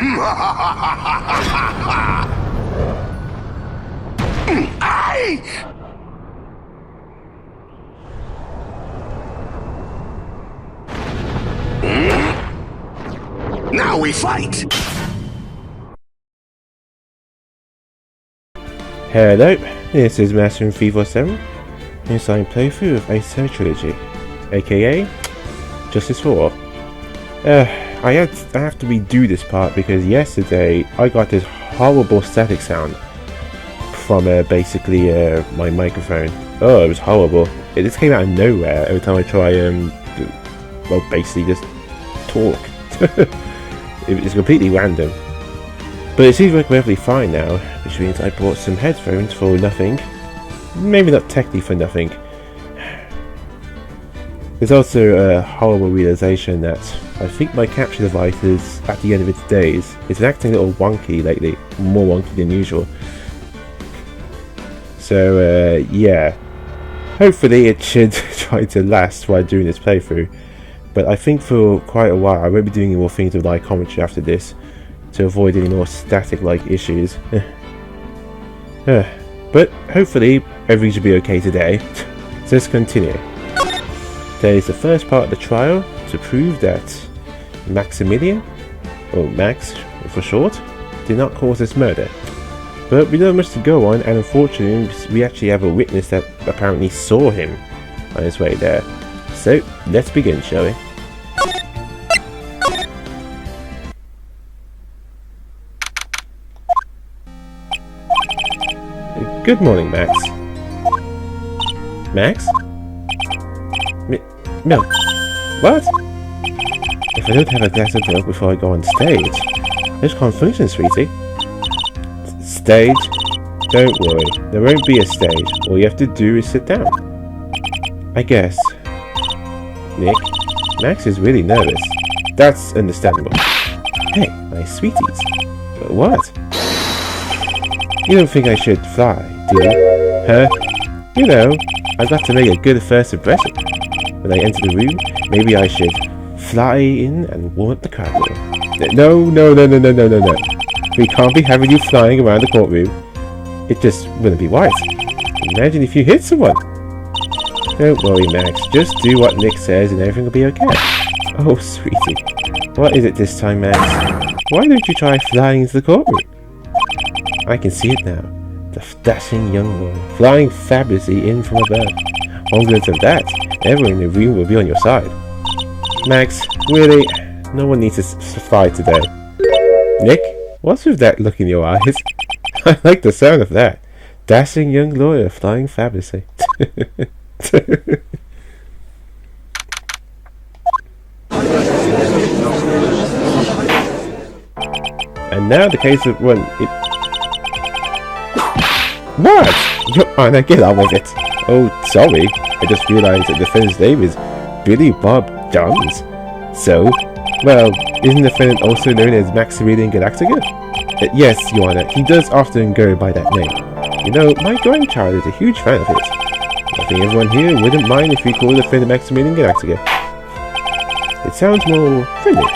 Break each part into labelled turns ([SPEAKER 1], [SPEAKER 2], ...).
[SPEAKER 1] Now we fight!
[SPEAKER 2] Hello, this is Master 347, inside playthrough of Ace Attorney Trilogy, aka Justice 4. I have to redo this part because yesterday I got this horrible static sound from basically my microphone. Oh, it was horrible. It just came out of nowhere every time I try well, basically just talk. It's completely random. But it seems to work perfectly fine now, which means I bought some headphones for nothing. Maybe not technically for nothing. There's also a horrible realization that I think my capture device is at the end of its days. It's been acting a little wonky lately, more wonky than usual. So yeah, hopefully it should try to last while doing this playthrough. But I think for quite a while I won't be doing more things with live commentary after this, to avoid any more static-like issues. But hopefully everything should be okay today. So let's continue. There is the first part of the trial to prove that Maximilian, or Max for short, did not cause this murder. But we don't have much to go on, and unfortunately we actually have a witness that apparently saw him on his way there. So let's begin, shall we? Good morning, Max. Max? Milk? What? If I don't have a glass of milk before I go on stage, this can't function, sweetie. Stage? Don't worry, there won't be a stage. All you have to do is sit down. I guess. Nick, Max is really nervous. That's understandable. Hey, my sweeties. What? You don't think I should fly, do you? Huh? You know, I've got to make a good first impression. When I enter the room, maybe I should fly in and warm up the crowd. No. We can't be having you flying around the courtroom. It just wouldn't be wise. Imagine if you hit someone. Don't worry, Max. Just do what Nick says and everything will be okay. Oh, sweetie. What is it this time, Max? Why don't you try flying into the courtroom? I can see it now. The dashing young lawyer, flying fabulously in from above. On glance of that, everyone in the room will be on your side. Max, really? No one needs to fly today. Nick, what's with that look in your eyes? I like the sound of that. Dashing young lawyer, flying fabulously. And now the case of one. What? Your Honor, get on with it. Oh, sorry. I just realized that the defendant's name is Billy Bob Johns. So, well, isn't the defendant also known as Maximilian Galactica? Yes, Your Honor. He does often go by that name. You know, my grandchild is a huge fan of his. I think everyone here wouldn't mind if we call the defendant Maximilian Galactica. It sounds more friendly.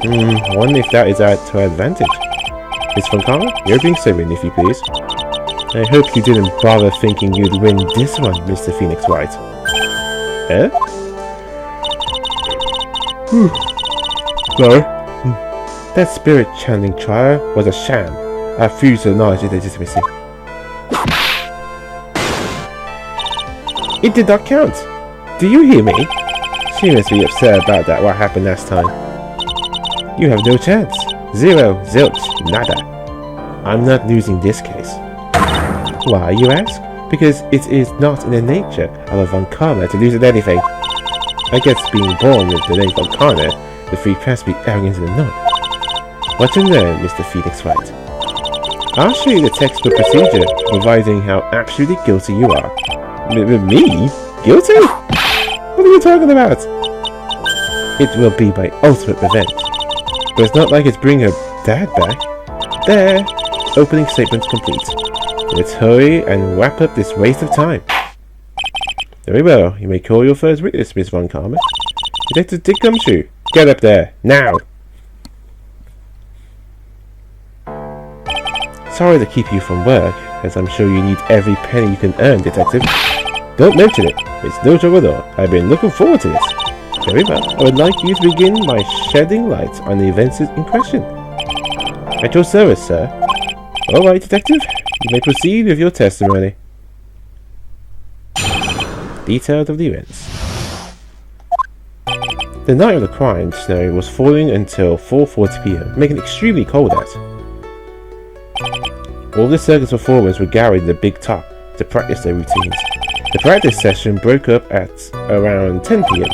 [SPEAKER 2] I wonder if that is to our advantage. Miss Von Karma, you're being servant, if you please. I hope you didn't bother thinking you'd win this one, Mr. Phoenix Wright. Eh? Sorry. That spirit channeling trial was a sham. I refuse to acknowledge its legitimacy. It did not count. Do you hear me? She must be upset about that, what happened last time. You have no chance. Zero, zilch, nada. I'm not losing this case. Why, you ask? Because it is not in the nature of a Von Karma to lose at anything. I guess being born with the name Von Karma, the free press be arrogant to the north. What to learn, Mr. Phoenix Wright? I'll show you the textbook procedure, providing how absolutely guilty you are. Me? Guilty? What are you talking about? It will be my ultimate revenge. But it's not like it's bringing her dad back. There. Opening statement complete. Let's hurry and wrap up this waste of time. Very well. You may call your first witness, Miss Von Karma. Detective Dick Gumshoe. Get up there. Now. sorry to keep you from work, as I'm sure you need every penny you can earn, Detective. Don't mention it. It's no trouble at all. I've been looking forward to this. Very well. I would like you to begin by shedding light on the events in question. At your service, sir. All right, Detective. You may proceed with your testimony. Details of the events. The night of the crime, snow was falling until 4:40 p.m., making it extremely cold out. All the circus performers were gathered in the big top to practice their routines. The practice session broke up at around 10 p.m.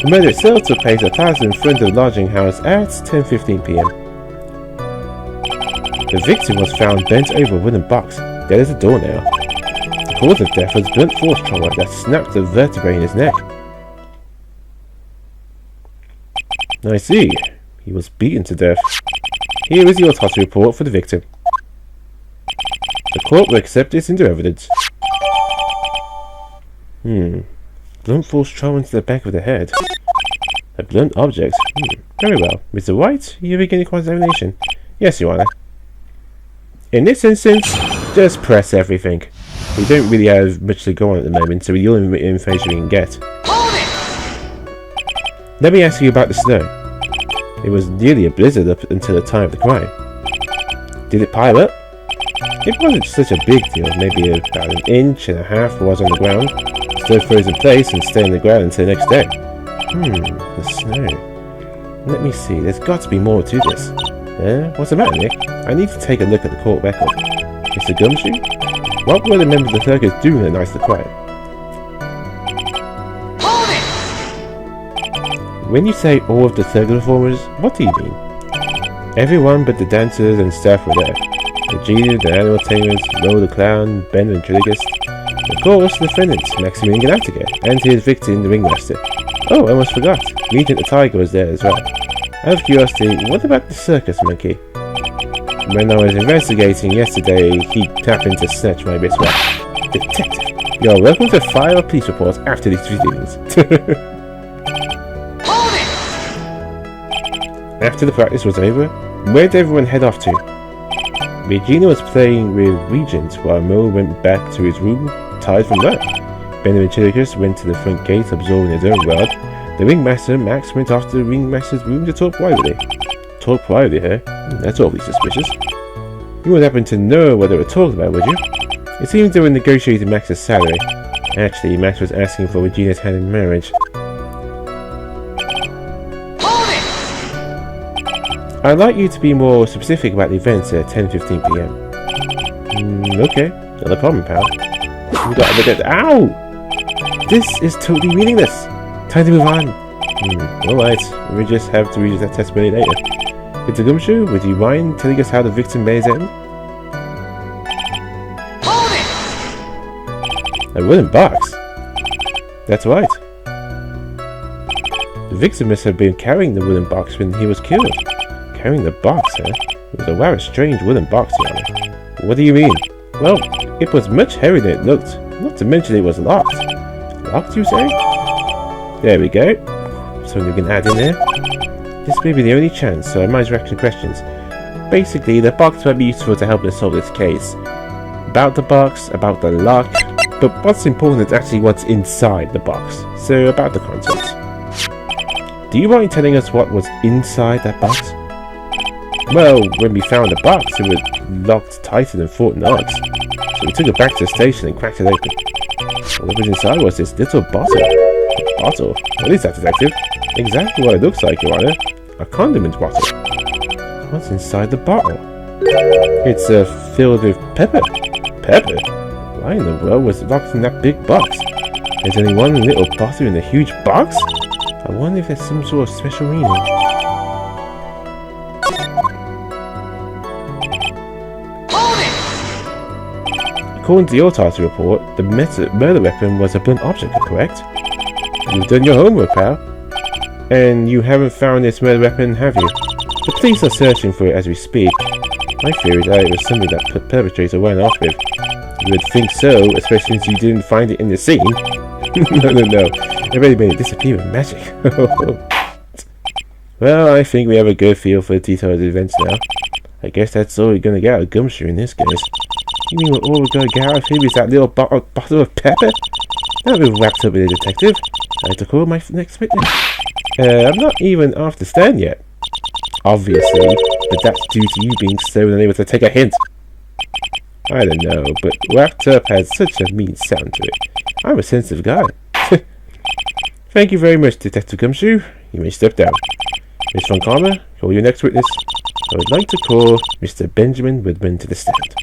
[SPEAKER 2] The murder itself took place at plaza in front of the lodging house at 10:15 p.m. The victim was found bent over a wooden box, dead as a doornail. The cause of death was blunt force trauma that snapped the vertebrae in his neck. I see. He was beaten to death. Here is the autopsy report for the victim. The court will accept this into evidence. Blunt force trauma to the back of the head. A blunt object. Very well. Mr. White, you begin the cross-examination. Yes, Your Honor. In this instance, just press everything. We don't really have much to go on at the moment, so the only information we can get. Let me ask you about the snow. It was nearly a blizzard up until the time of the crime. Did it pile up? It wasn't such a big deal, maybe about 1.5 inches was on the ground, still froze in place and stayed on the ground until the next day. The snow. Let me see, there's got to be more to this. What's the matter, Nick? I need to take a look at the court record. Mr. Gumshoe? What were the members of the circus doing the night of the crime? When you say all of the circus performers, what do you mean? Everyone but the dancers and staff were there. Regina, the animal tamers, Lo the clown, Ben the ventriloquist, of course the defendants, Maximilian Galactica, and his victim, the ringmaster. Oh, I almost forgot, Regent the tiger was there as well. Out of curiosity, what about the circus monkey? When I was investigating yesterday, he happened to snatch my wristwatch. Detective, you are welcome to file a police report after these proceedings. After the practice was over, where did everyone head off to? Regina was playing with Regent while Mo went back to his room, tired from work. Ben the ventriloquist went to the front gate, absorbing his own world. The ringmaster, Max, went off to the ringmaster's room to talk privately. Talk privately, huh? That's awfully suspicious. You wouldn't happen to know what they were talking about, would you? It seems they were negotiating Max's salary. Actually, Max was asking for Regina's hand in marriage. I'd like you to be more specific about the events at 10:15 p.m. Okay, not a problem, pal. We gotta look at. Ow! This is totally meaningless. Time to move on. Alright, we just have to read that testimony later. Mr. Gumshoe, would you mind telling us how the victim may end? A wooden box? That's right. The victim must have been carrying the wooden box when he was killed. Carrying the box, huh? It was a rather strange wooden box, Your Honor. What do you mean? Well, it was much heavier than it looked. Not to mention it was locked. Locked, you say? There we go. Something we can add in there. This may be the only chance, so I might as well ask some questions. Basically, the box might be useful to help us solve this case. About the box, about the lock, but what's important is actually what's inside the box. So, about the contents. Do you mind telling us what was inside that box? Well, when we found the box, it was locked tighter than Fort Knox. So we took it back to the station and cracked it open. All that was inside was this little bottle. A bottle? What is that, Detective? Exactly what it looks like, Your Honor. A condiment bottle. What's inside the bottle? It's filled with pepper. Pepper? Why in the world was it locked in that big box? There's only one little bottle in a huge box? I wonder if there's some sort of special meaning. According to the autopsy report, the murder weapon was a blunt object, correct? You've done your homework, pal. And you haven't found this murder weapon, have you? The police are searching for it as we speak. My theory is that it was something that the perpetrator went off with. You would think so, especially since you didn't find it in the scene. No. Everybody made it disappear with magic. Well, I think we have a good feel for the details of the events now. I guess that's all we're gonna get out of Gumshoe in this case. You mean all we're gonna get out of him is that little bottle of pepper? Now we're wrapped up with a detective. I have to call my next witness. I'm not even off the stand yet. Obviously, but that's due to you being so unable to take a hint. I don't know, but wrapped up has such a mean sound to it. I'm a sensitive guy. Thank you very much, Detective Gumshoe. You may step down. Miss Von Karma, call your next witness. I would like to call Mr. Benjamin Woodman to the stand.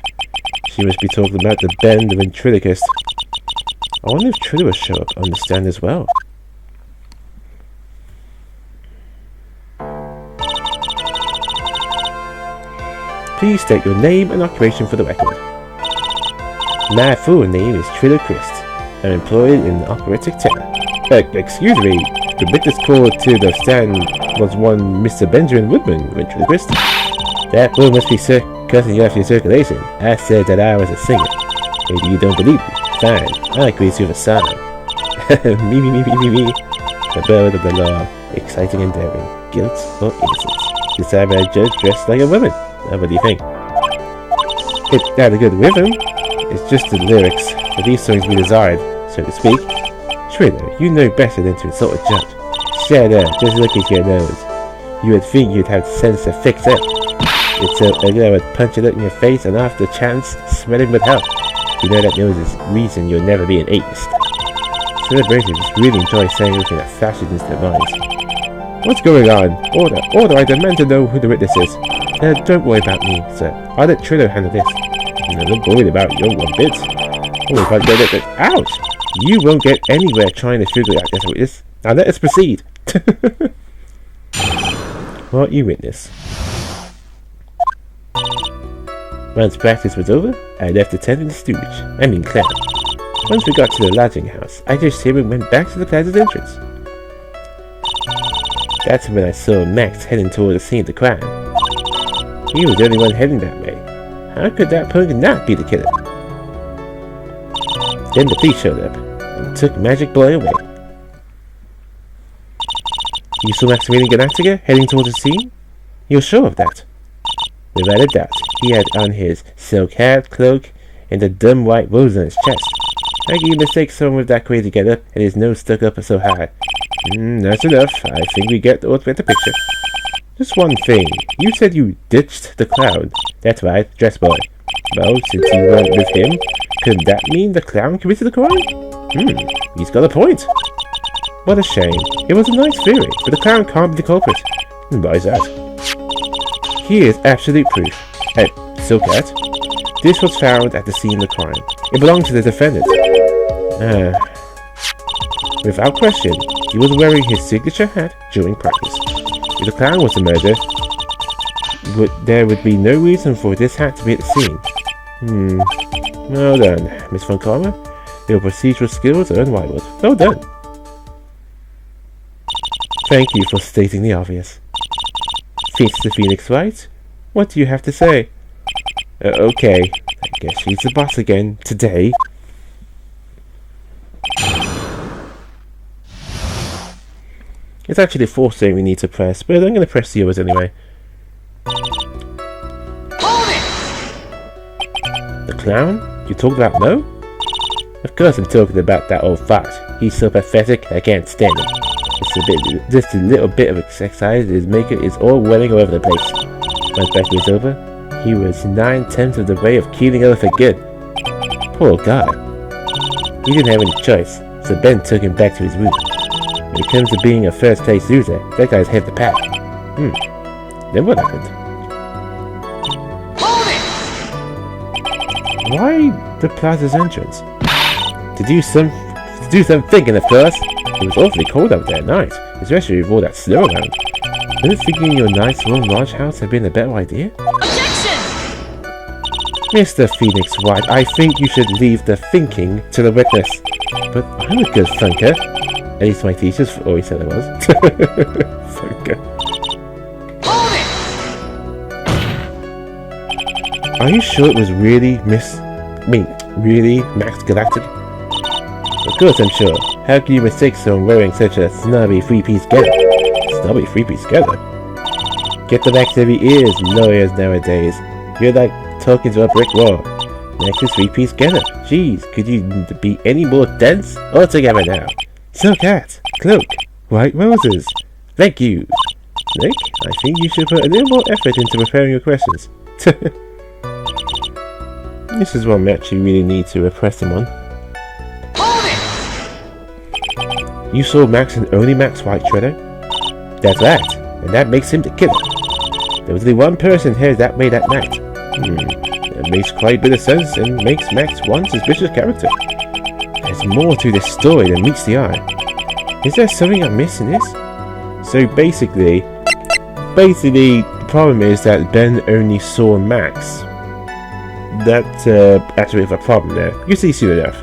[SPEAKER 2] She must be talking about the bend of ventriloquist. I wonder if Triller will show up on the stand as well. Please state your name and occupation for the record. My full name is Triller Christ. I'm employed in operatic tenor. Excuse me, the witness called to the stand was one Mr. Benjamin Woodman, ventriloquist. That boy must be cutting you off your circulation. I said that I was a singer. Maybe you don't believe me. Fine, I'll agree to a sign. Me. The bird of the law, exciting and daring, guilt or innocence. Decided by a judge dressed like a woman. What do you think? It had a good rhythm. It's just the lyrics for these songs we desired, so to speak. Triller, you know better than to insult a judge. Shut up, just look at your nose. You would think you'd have sense to fix it. It's so ugly I would punch it up in your face and after chance, smelling would help. You know that nose is reason you'll never be an atheist. Celebrities really enjoy saying everything that flashes into their minds. What's going on? Order, I demand to know who the witness is. Don't worry about me, sir. I'll let Triller handle this. I'm not worried about your one bit. Oh, if I get it, ouch! You won't get anywhere trying to figure out this witness. Now let us proceed. What you witness? Once practice was over, I left the tent in the stewage, clown. Once we got to the lodging house, I just him and went back to the plaza's entrance. That's when I saw Max heading toward the scene of the crime. He was the only one heading that way. How could that punk not be the killer? Then the police showed up and took Magic Boy away. You saw Maximilian Galactica heading toward the scene? You're sure of that? Without a doubt, he had on his silk hat, cloak, and a dumb white rose on his chest. How can you mistake someone with that crazy getup and his nose stuck up so high? That's enough. I think we get the picture. Just one thing. You said you ditched the clown. That's right, dress boy. Well, since you weren't with him, could that mean the clown committed the crime? He's got a point. What a shame. It was a nice theory, but the clown can't be the culprit. Why is that? Here's absolute proof. Silk hat. This was found at the scene of the crime. It belonged to the defendant. Without question, he was wearing his signature hat during practice. If the clown was the murderer, there would be no reason for this hat to be at the scene. Well done, Miss Von Karma. Your procedural skills are unrivaled. Well done. Thank you for stating the obvious. Fits the Phoenix, right? What do you have to say? Okay, I guess she's the boss again, today. It's actually 4 saying we need to press, but I'm going to press the others anyway. The clown? You talked about Mo? Of course I'm talking about that old fox. He's so pathetic, I can't stand him. Just a little bit of exercise is all welling all over the place. Once that was over, he was 9/10 of the way of keeling over for good. Poor guy. He didn't have any choice, so Ben took him back to his room. When it comes to being a first place loser, that guy's head the pack. Then what happened? Why the plaza's entrance? To do some thinking, of course. It was awfully cold out there at night, especially with all that snow around. Wouldn't thinking your nice warm large house have been a better idea?
[SPEAKER 3] Objection!
[SPEAKER 2] Mr. Phoenix White, I think you should leave the thinking to the witness. But I'm a good funker. At least my teachers always said I was. Funker. Are you sure it was really really Max Galactic? Of course I'm sure. How can you mistake someone wearing such a snobby 3-piece getup? Snobby 3-piece getup? Get the back of your ears, lawyers nowadays. You're like talking to a brick wall. Next is three-piece together. Jeez, could you be any more dense? All together now. Silk hat, cloak, white roses. Thank you. Nick, I think you should put a little more effort into preparing your questions. This is one match you really need to impress them on.
[SPEAKER 1] Hold it!
[SPEAKER 2] You saw Max and only Max White, Shredder? That's right, and that makes him the killer. There was only one person here that way that night. That makes quite a bit of sense and makes Max one suspicious character. There's more to this story than meets the eye. Is there something I'm missing this? So basically, the problem is that Ben only saw Max. That's actually a problem there. You see soon enough.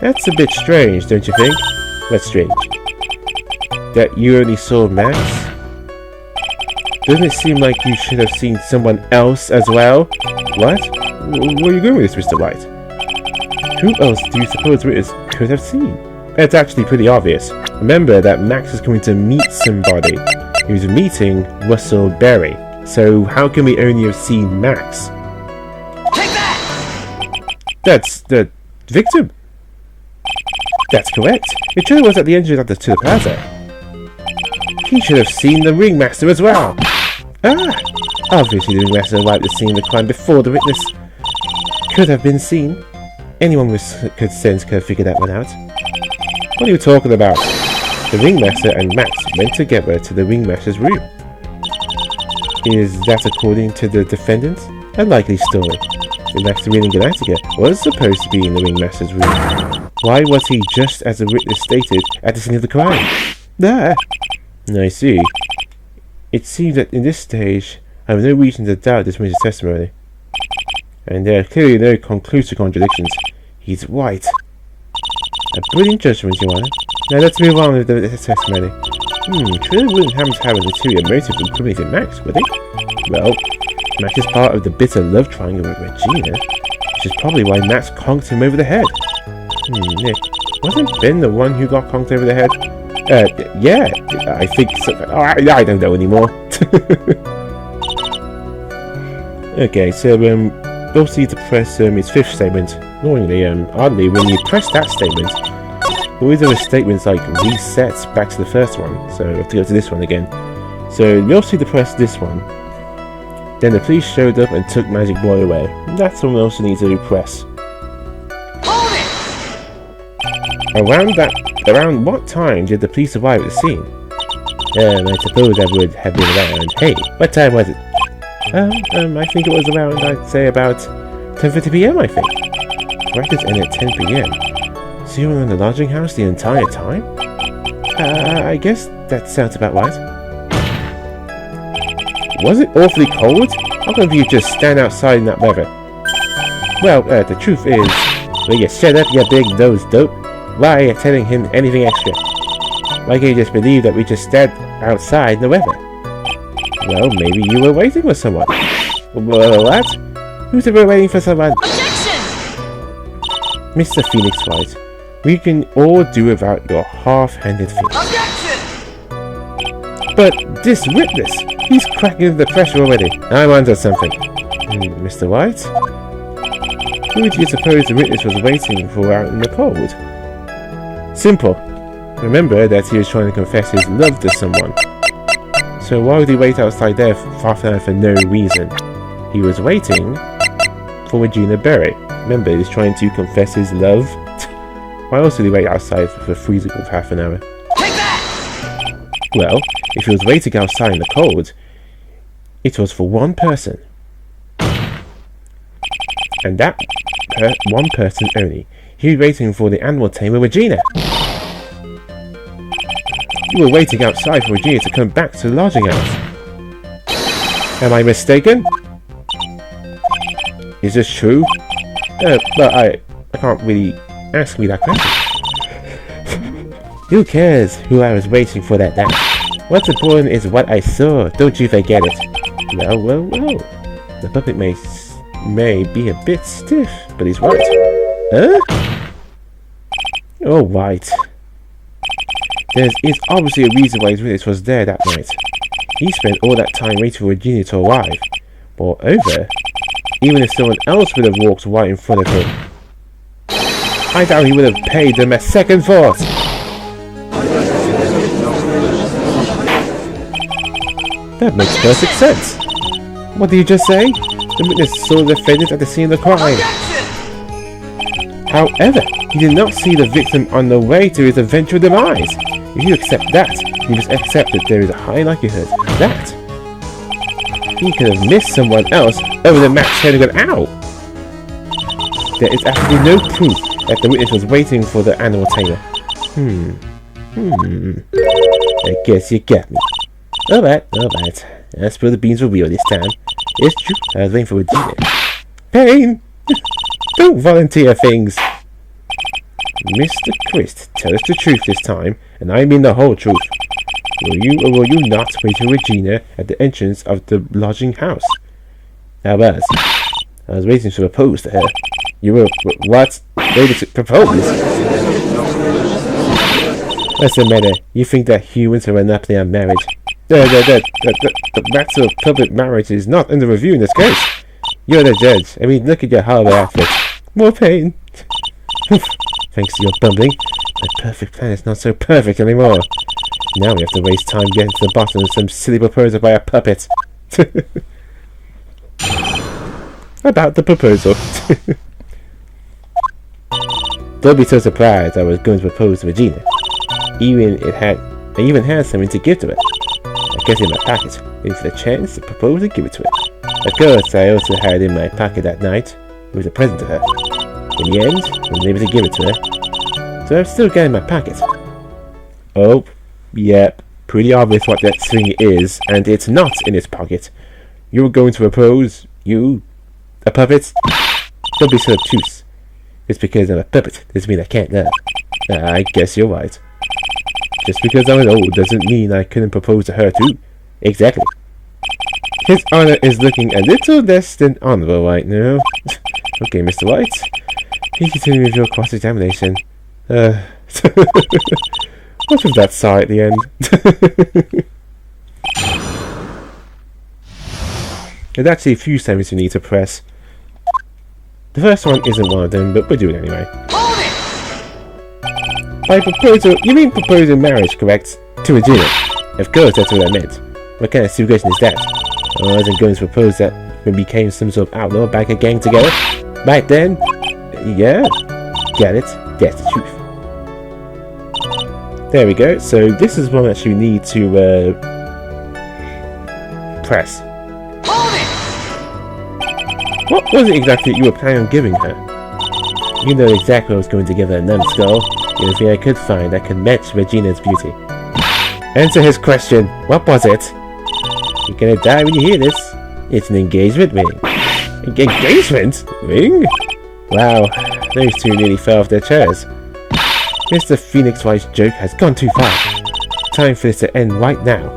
[SPEAKER 2] That's a bit strange, don't you think? What's strange? That you only saw Max? Doesn't it seem like you should have seen someone else as well? What? Where are you going with this, Mr. White? Who else do you suppose witness could have seen? It's actually pretty obvious. Remember that Max is going to meet somebody. He was meeting Russell Berry. So how can we only have seen Max?
[SPEAKER 1] Take that!
[SPEAKER 2] That's the victim. That's correct. It truly was at the entrance to the plaza. He should have seen the ringmaster as well. Obviously the ringmaster wiped the scene of the crime before the witness could have been seen. Anyone with good sense could have figured that one out. What are you talking about? The ringmaster and Max went together to the ringmaster's room. Is that according to the defendant? A likely story. The ringmaster reading Galactica was supposed to be in the ringmaster's room. Why was he just as the witness stated at the scene of the crime? I see. It seems that in this stage, I have no reason to doubt this witness' testimony. And there are clearly no conclusive contradictions. He's white. A brilliant judgment, Your Honor. Now let's move on with the testimony. Triller wouldn't happen to have an ulterior motive for incriminating Max, would he? Well, Max is part of the bitter love triangle with Regina, which is probably why Max conked him over the head. Nick, wasn't Ben the one who got conked over the head? Yeah, I think so. I don't know anymore. Okay, so obviously to press his fifth statement. Annoyingly, oddly, when you press that statement, always there are statements like resets back to the first one. So I have to go to this one again. So we also need to press this one. Then the police showed up and took Magic Boy away. That's what we also need to press.
[SPEAKER 1] Hold it!
[SPEAKER 2] Around what time did the police arrive at the scene? I suppose I would have been around. Hey, what time was it? I think it was around, I'd say about 10:50 PM, I think. Practice ended at 10 PM. So you were in the lodging house the entire time? I guess that sounds about right. Was it awfully cold? How come you just stand outside in that weather? Well, the truth is, will you shut up, you big nose dope? Why are you telling him anything extra? Why can't you just believe that we just stand outside in the weather? Well, maybe you were waiting for someone. What? Who said we're waiting for someone?
[SPEAKER 1] Objection!
[SPEAKER 2] Mr. Phoenix Wright, we can all do without your half-handed feet.
[SPEAKER 1] Objection!
[SPEAKER 2] But this witness, he's cracking the pressure already. I'm onto something. Mr. White? Who do you suppose the witness was waiting for out in the cold? Simple. Remember that he was trying to confess his love to someone. So why would he wait outside there for half an hour for no reason? He was waiting for Regina Berry. Remember, he's trying to confess his love. Why else would he wait outside for freezing for half an hour?
[SPEAKER 1] Take that!
[SPEAKER 2] Well, if he was waiting outside in the cold, it was for one person. And that one person only. He was waiting for the animal tamer Regina. You were waiting outside for Regina to come back to the lodging house. Am I mistaken? Is this true? But I can't really ask me that question. Who cares who I was waiting for that night? What's important is what I saw, don't you forget it. Well. The puppet may be a bit stiff, but he's right. Huh? Oh, right. There is obviously a reason why his witness was there that night. He spent all that time waiting for Regina to arrive. Moreover, even if someone else would have walked right in front of him, I doubt he would have paid them a second thought. That makes perfect sense. What did you just say? The witness saw the defendant at the scene of the crime. However, he did not see the victim on the way to his eventual demise. If you accept that, you must accept that there is a high likelihood that he could have missed someone else over the match having gone out. There is absolutely no proof that the witness was waiting for the animal tamer. I guess you get me. Alright. I'll spill the beans for real this time. It's true, I was waiting for Regina. Pain! Don't volunteer things! Mr. Christ, tell us the truth this time, and I mean the whole truth. Will you or will you not wait for Regina at the entrance of the lodging house? I was waiting to propose to her. You were, what? Waiting to propose? What's the matter? You think that humans are an aptly on marriage? The matter of public marriage is not under review in this case. You're the judge. I mean, look at your horrible outfit. More pain. Thanks to your bumbling, my perfect plan is not so perfect anymore. Now we have to waste time getting to the bottom of some silly proposal by a puppet. About the proposal. Don't be so surprised I was going to propose to Regina. I even had something to give to her. I kept it in my pocket, waiting for the chance to propose and give it to her. Of course, I also had it in my pocket that night. It was a present to her. In the end, I was able to give it to her. So I've still got it in my pocket. Oh, yep. Pretty obvious what that thing is, and it's not in his pocket. You were going to propose, you, a puppet? Don't be so obtuse. Just because I'm a puppet doesn't mean I can't love. I guess you're right. Just because I'm old doesn't mean I couldn't propose to her too. Exactly. His honor is looking a little less than honorable right now. Okay, Mr. White. Please continue with your cross-examination. What was that sigh at the end? There's actually a few statements you need to press. The first one isn't one of them, but we'll do it anyway. By proposal, you mean proposing marriage, correct? To Regina. Of course, that's what I meant. What kind of situation is that? I wasn't going to propose that we became some sort of outlaw biker gang together. Right then? Yeah. Got it. That's the truth. There we go. So this is one that you need to press. What was it exactly you were planning on giving her? You know exactly what I was going to give her, numbskull. The only thing I could find that could match Regina's beauty. Answer his question. What was it? You're gonna die when you hear this. It's an engagement ring. Engagement ring? Wow, those two nearly fell off their chairs. Mr. Phoenix Wright's joke has gone too far. Time for this to end right now.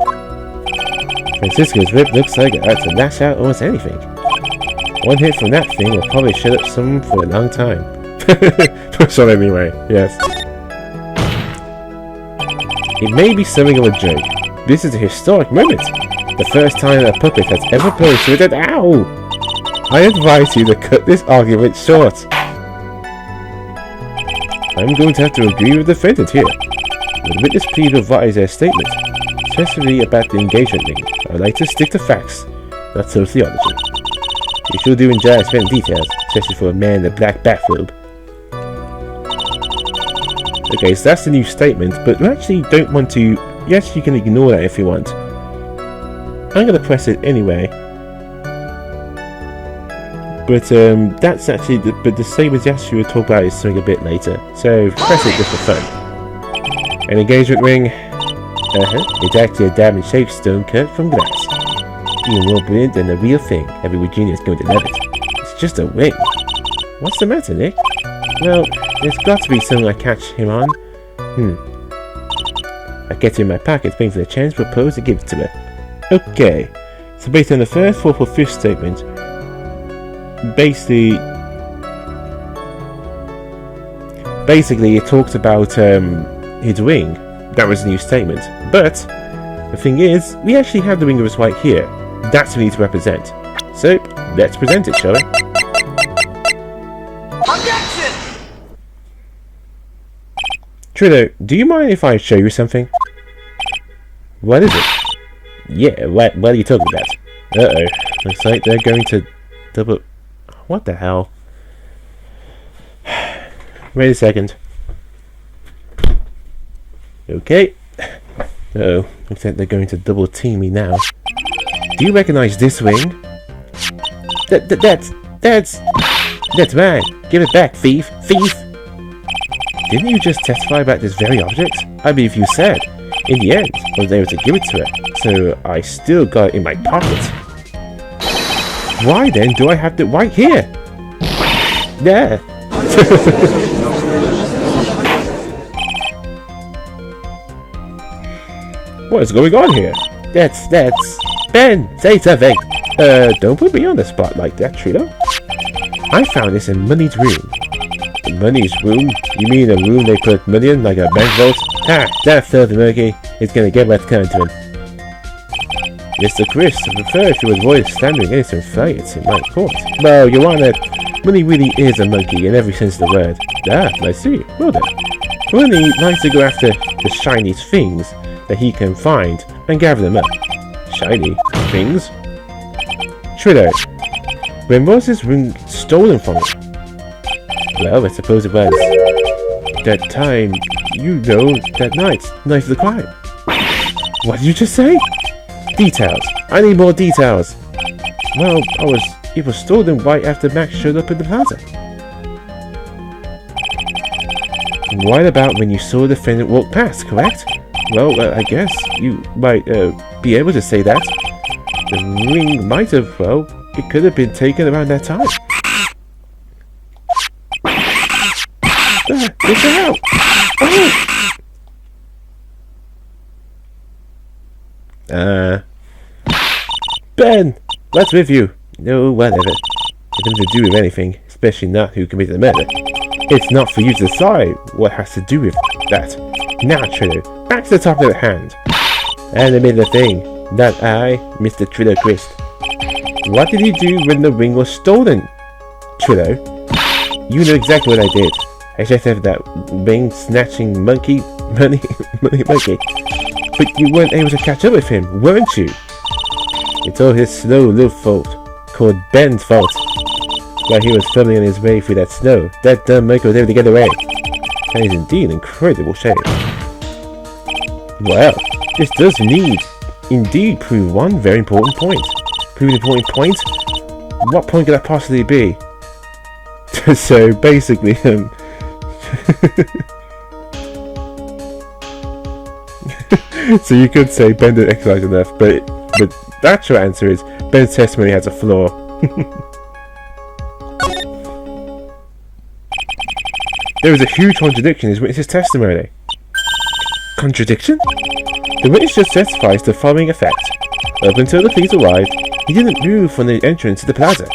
[SPEAKER 2] Francisco's whip looks like it ought to lash out almost anything. One hit from that thing will probably shut up someone for a long time. So anyway, yes. It may be something of a joke. This is a historic moment. The first time a puppet has ever posed with an owl. I advise you to cut this argument short. I'm going to have to agree with the defendant here. The witness please revise their statement, especially about the engagement ring. I would like to stick to facts, not sociology. You sure do enjoy spending details, especially for a man in a black bathrobe. Okay, so that's the new statement, but you actually don't want to... Yes, you can ignore that if you want. I'm going to press it anyway. But that's actually... But the statement yes, you would talk about is something a bit later. So press it just for fun. An engagement ring. It's actually a diamond-shaped stone cut from glass. Even more brilliant than the real thing. Every Virginia is going to love it. It's just a ring. What's the matter, Nick? Well, there's got to be something I catch him on. I get it in my pocket, waiting for the chance to propose and give it to her. Okay, so based on the first, fourth, or fifth statement, basically it talks about his ring. That was a new statement. But The thing is, we actually have the ring of his right here. That's what we need to represent. So, let's present it, shall we?
[SPEAKER 1] Objection!
[SPEAKER 2] Trillo, do you mind if I show you something? What is it? Yeah, what are you talking about? Uh-oh. Looks like they're going to double... What the hell? Wait a second. Okay. Uh-oh. Looks like they're going to double team me now. Do you recognize this ring? That's mine. Give it back, thief. Thief! Didn't you just testify about this very object? I believe you said. In the end, I was able to give it to her, so I still got it in my pocket. Why then do I have it right here? There. What is going on here? That's... Ben, say something! Don't put me on the spot like that, Trillo. I found this in Money's room. Money's room? You mean a room they put money in, like a bank vault? Ha! That filthy monkey is gonna get what's coming to him. Mr. Chris, I prefer if you would avoid standing against him fights in my court. Well, Your Honor, Money really is a monkey in every sense of the word. Ah, I see. Well then. Money likes to go after the shiny things that he can find and gather them up. Shiny things? Trillo, when was this ring stolen from him? Well, I suppose it was that time, you know, that night of the crime. What did you just say? Details. I need more details. Well, it was stolen right after Max showed up in the plaza. Right about when you saw the defendant walk past, correct? Well, I guess you might be able to say that. The ring might have, well, it could have been taken around that time. What the hell? Oh! Ben! What's with you? No, whatever. Nothing to do with anything, especially not who committed the murder. It's not for you to decide what has to do with that. Now, Trillo, back to the topic at hand. And admit the thing, not I, Mr. Trillo Christ. What did you do when the ring was stolen? Trillo, you know exactly what I did. I just have that ring-snatching monkey, money monkey. But you weren't able to catch up with him, weren't you? It's all his slow little fault, called Ben's fault. While he was fumbling on his way through that snow, that dumb monkey was able to get away. That is indeed an incredible shame. Well, this does indeed prove one very important point. Prove an important point? What point could that possibly be? So basically, so you could say Ben didn't exercise enough, but the actual answer is Ben's testimony has a flaw. There is a huge contradiction in his witness's testimony. Contradiction? The witness just testifies to the following effect. Up until the police arrived, he didn't move from the entrance to the plaza.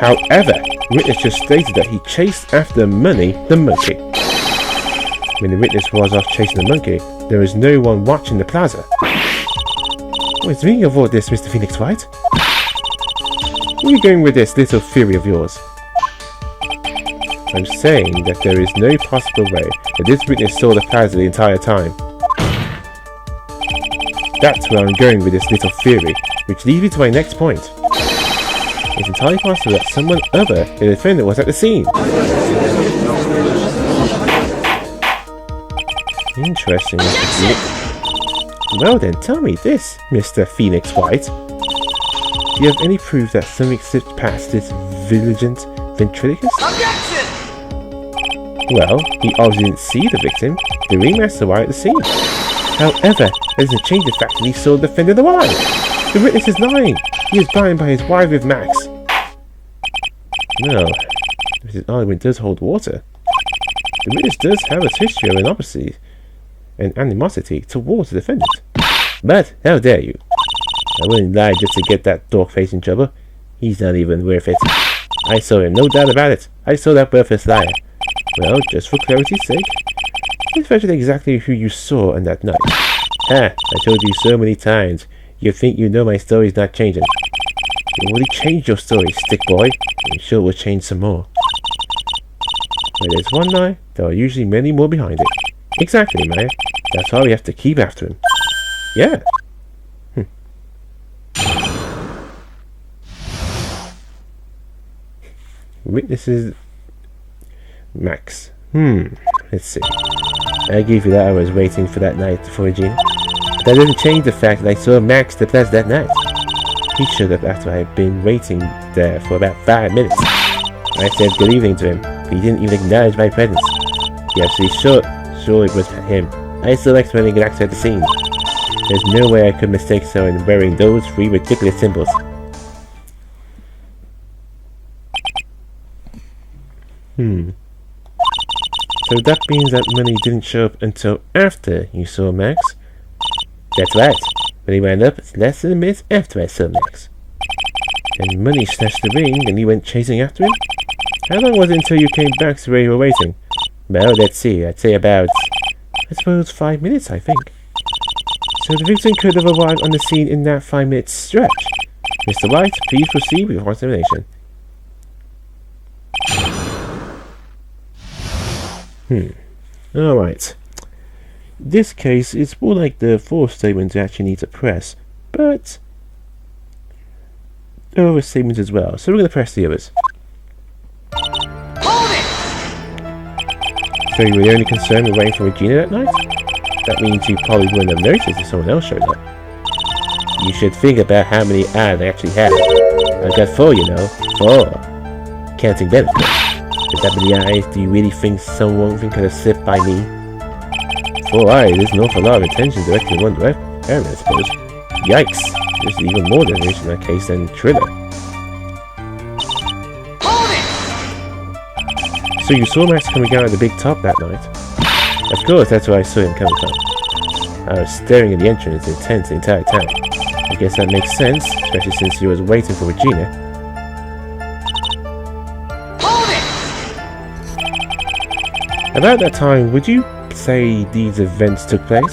[SPEAKER 2] However, the witness just stated that he chased after Money, the monkey. When the witness was off chasing the monkey, there was no one watching the plaza. What's the meaning of all this, Mr. Phoenix Wright? Where are you going with this little theory of yours? I'm saying that there is no possible way that this witness saw the plaza the entire time. That's where I'm going with this little theory, which leads me to my next point. It's entirely possible that someone other than the defendant was at the scene. Interesting, Mr. Phoenix. Well then, tell me this, Mr. Phoenix Wright. Do you have any proof that something slipped past this vigilant ventriloquist?
[SPEAKER 1] Objection!
[SPEAKER 2] Well, he obviously didn't see the victim. The ringmaster was at the scene. However, that doesn't change the fact that he saw the defendant alive. The witness is lying. He is blind by his wife with Max. Well, this argument does hold water. The witness does have a history of animosity towards the defendant. But, how dare you? I wouldn't lie just to get that dog face in trouble. He's not even worth it. I saw him, no doubt about it. I saw that worthless liar. Well, just for clarity's sake, let's mention exactly who you saw on that night. Ha! I told you so many times. You think you know my story's not changing. You already changed your story, stick boy. I'm sure it will change some more. Where there's one lie, there are usually many more behind it. Exactly, Maya. That's why we have to keep after him. Yeah. Witnesses... Max. Let's see. I gave you that I was waiting for that night for Regina. But that doesn't change the fact that I saw Max the best that night. He showed up after I had been waiting there for about 5 minutes. I said good evening to him, but he didn't even acknowledge my presence. Yes, he's sure it was him. I still expecting an actor at the scene. There's no way I could mistake someone wearing those 3 ridiculous symbols. So that means that money didn't show up until after you saw Max? That's right. When he ran up, it's less than a minute after I saw Max. And Money snatched the ring and you went chasing after him? How long was it until you came back to where you were waiting? Well, let's see. I'd say about, I suppose, 5 minutes, I think. So the victim could have arrived on the scene in that 5-minute stretch. Mr. Wright, please proceed with your examination. Alright. This case is more like the 4th statement you actually need to press, but there are other statements as well, so we're going to press the others.
[SPEAKER 1] Hold it!
[SPEAKER 2] So you were the only concerned with waiting for Regina that night? That means you probably wouldn't have noticed if someone else showed up. You should think about how many eyes I actually have. I've got 4, you know. 4. Counting them, of course. With that many eyes, do you really think someone could have slipped by me? 4 eyes, there's an awful lot of attention directed in one direction, I suppose. Yikes! There's even more definition in that case than Triller.
[SPEAKER 1] Hold it!
[SPEAKER 2] So you saw Max coming out at the big top that night? Of course, that's where I saw him coming from. I was staring at the entrance intent the entire time. I guess that makes sense, especially since you was waiting for Regina. About that time, would you say these events took place?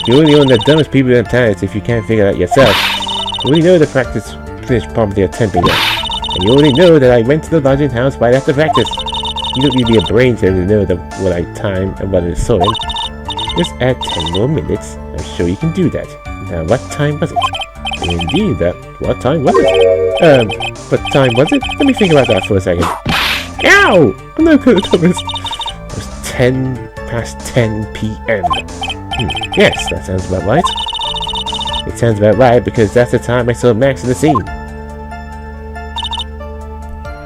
[SPEAKER 2] You're only one of the dumbest people in town if you can't figure it out yourself. You already know the practice finished promptly at 10 p.m. And you already know that I went to the lodging house right after practice. You don't need to be a brain to know what I timed and what I saw him. Just add 10 more minutes. I'm sure you can do that. Now, what time was it? Indeed, what time was it? What time was it? Let me think about that for a second. Ow! I'm not good at this. 10 past 10 p.m. Yes, that sounds about right. It sounds about right because that's the time I saw Max in the scene.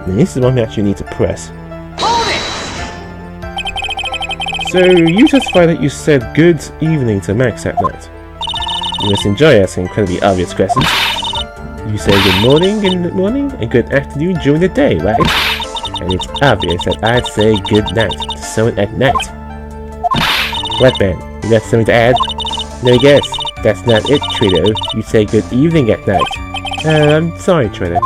[SPEAKER 2] And this is one we actually need to press.
[SPEAKER 1] Hold it!
[SPEAKER 2] So, you testify that you said good evening to Max that night. You must enjoy asking incredibly obvious questions. You say good morning in the morning and good afternoon during the day, right? And it's obvious that I'd say good night to someone at night. What, man? You got something to add? No, guess. That's not it, Trito. You say good evening at night. I'm sorry, Trito.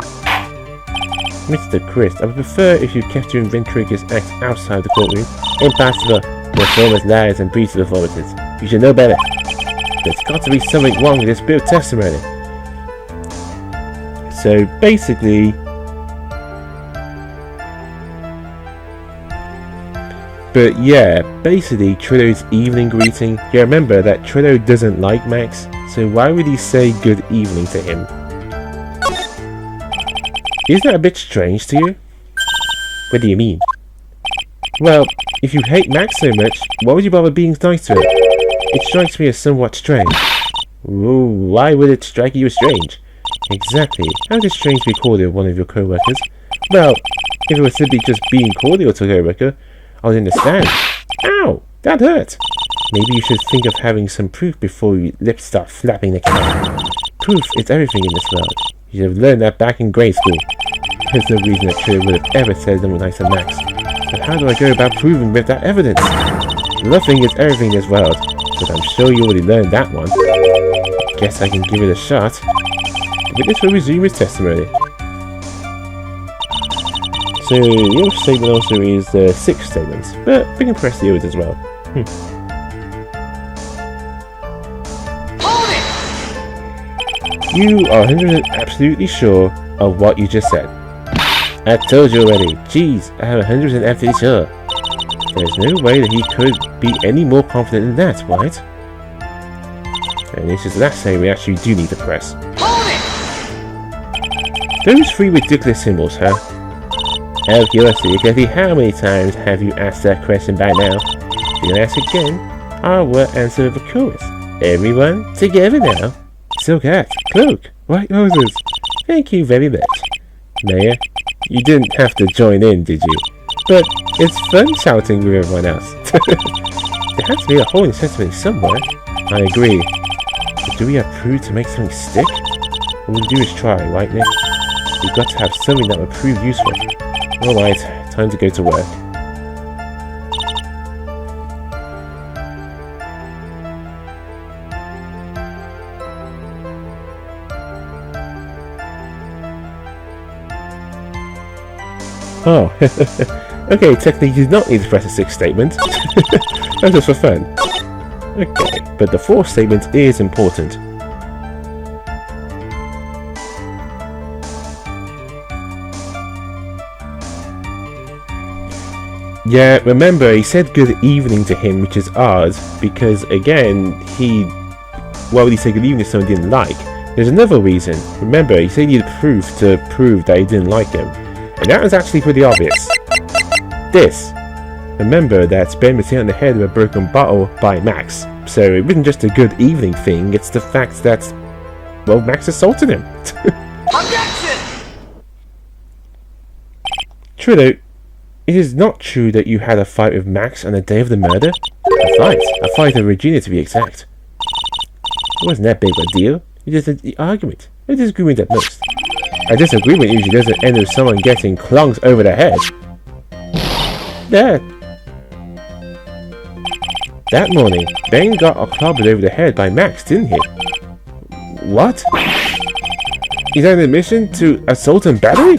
[SPEAKER 2] Mr. Chris, I would prefer if you kept your ventriloquist act outside the courtroom. Impossible. Performance lies and breeds performances. You should know better. There's got to be something wrong with this bit of testimony. So, basically... But yeah, basically Trito's evening greeting, you remember that Trito doesn't like Max, so why would he say good evening to him? Isn't that a bit strange to you? What do you mean? Well, if you hate Max so much, why would you bother being nice to him? It strikes me as somewhat strange. Ooh, why would it strike you as strange? Exactly, how is it strange to be cordial with one of your co-workers? Well, if it was simply just being cordial to a co-worker, I would understand. Ow! That hurt! Maybe you should think of having some proof before your lips start flapping like hell. Proof is everything in this world. You should have learned that back in grade school. There's no reason that Trito would have ever said something nice to Max. But how do I go about proving with that evidence? Nothing is everything in this world, but I'm sure you already learned that one. Guess I can give it a shot. The witness will resume his testimony. So, your statement also is 6 statements, but we can press the others as well. You are 100% absolutely sure of what you just said. I told you already. Jeez, I am 100% absolutely sure. There's no way that he could be any more confident than that, right? And this is the last thing we actually do need to press.
[SPEAKER 1] Hold it!
[SPEAKER 2] Those three ridiculous symbols, huh? Out of curiosity, exactly how many times have you asked that question by now? If you ask again, I will answer the chorus. Everyone together now. Silk hat, cloak, white roses. Thank you very much. Mayor, you didn't have to join in, did you? But it's fun shouting with everyone else. There has to be a hole in sentiment somewhere. I agree. But do we have proof to make something stick? All we'll do is try, right, Nick? We've got to have something that will prove useful. Alright, time to go to work. Oh, okay, technically you do not need to press a sixth statement. That's just for fun. Okay, but the fourth statement is important. Yeah, remember, he said good evening to him, which is odd, because again, why would he say good evening to someone he didn't like? There's another reason. Remember, he said he needed proof to prove that he didn't like him. And that was actually pretty obvious. This. Remember that Ben was hit on the head with a broken bottle by Max. So it wasn't just a good evening thing, it's the fact that, well, Max assaulted him.
[SPEAKER 1] Objection!
[SPEAKER 2] True though, it is not true that you had a fight with Max on the day of the murder. A fight with Regina to be exact. It wasn't that big of a deal, it was just an argument. A disagreement at most. A disagreement usually doesn't end with someone getting clunked over the head. That morning, Ben got clobbered over the head by Max, didn't he? What? He's on a mission to assault and battery?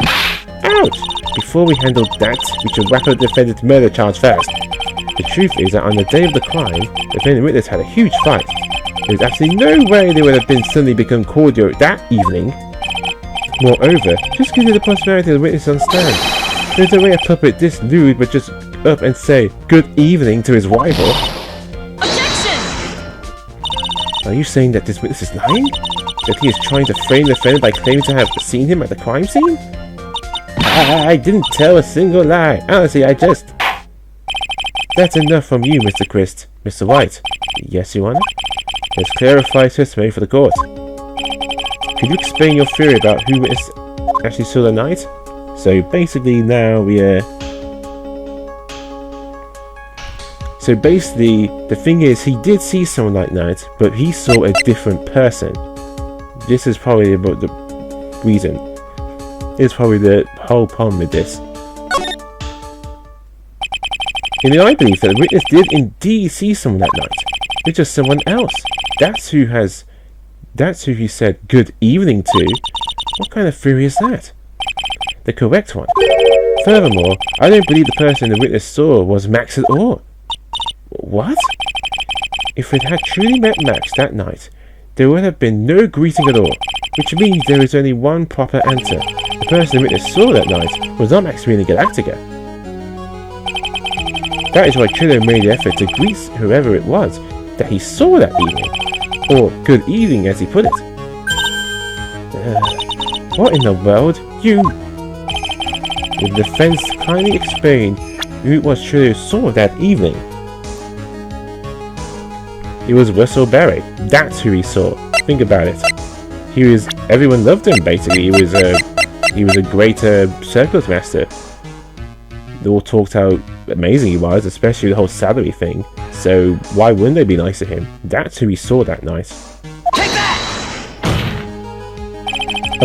[SPEAKER 2] Ouch! Before we handle that, we should wrap up the defendant's murder charge first. The truth is that on the day of the crime, the defendant witness had a huge fight. There was absolutely no way they would have been suddenly become cordial that evening. Moreover, just consider the possibility of the witness on stand. There's a way a puppet this lewd would just up and say good evening to his rival.
[SPEAKER 1] Objection!
[SPEAKER 2] Are you saying that this witness is lying? That he is trying to frame the defendant by claiming to have seen him at the crime scene? I didn't tell a single lie. Honestly, I just... That's enough from you, Mr. Christ. Mr. White. Yes, Your Honor? Let's clarify testimony for the court. Could you explain your theory about who witness actually saw the night? So basically now So basically, the thing is, he did see someone that night, but he saw a different person. This is probably about the reason. It's probably the whole problem with this. And I believe that the witness did indeed see someone that night. It's just someone else. That's who he said good evening to. What kind of theory is that? The correct one. Furthermore, I don't believe the person the witness saw was Max at all. What? If it had truly met Max that night, there would have been no greeting at all, which means there is only one proper answer. The person the witness saw that night was not Maximilian Galactica. That is why Trillo made the effort to greet whoever it was that he saw that evening, or good evening as he put it. What in the world? Will the defense kindly explain who it was Trillo saw that evening? It was Russell Berry. That's who he saw. Think about it. Everyone loved him basically. He was a great circus master. They all talked how amazing he was, especially the whole salary thing. So why wouldn't they be nice to him? That's who he saw that night.
[SPEAKER 1] Take that!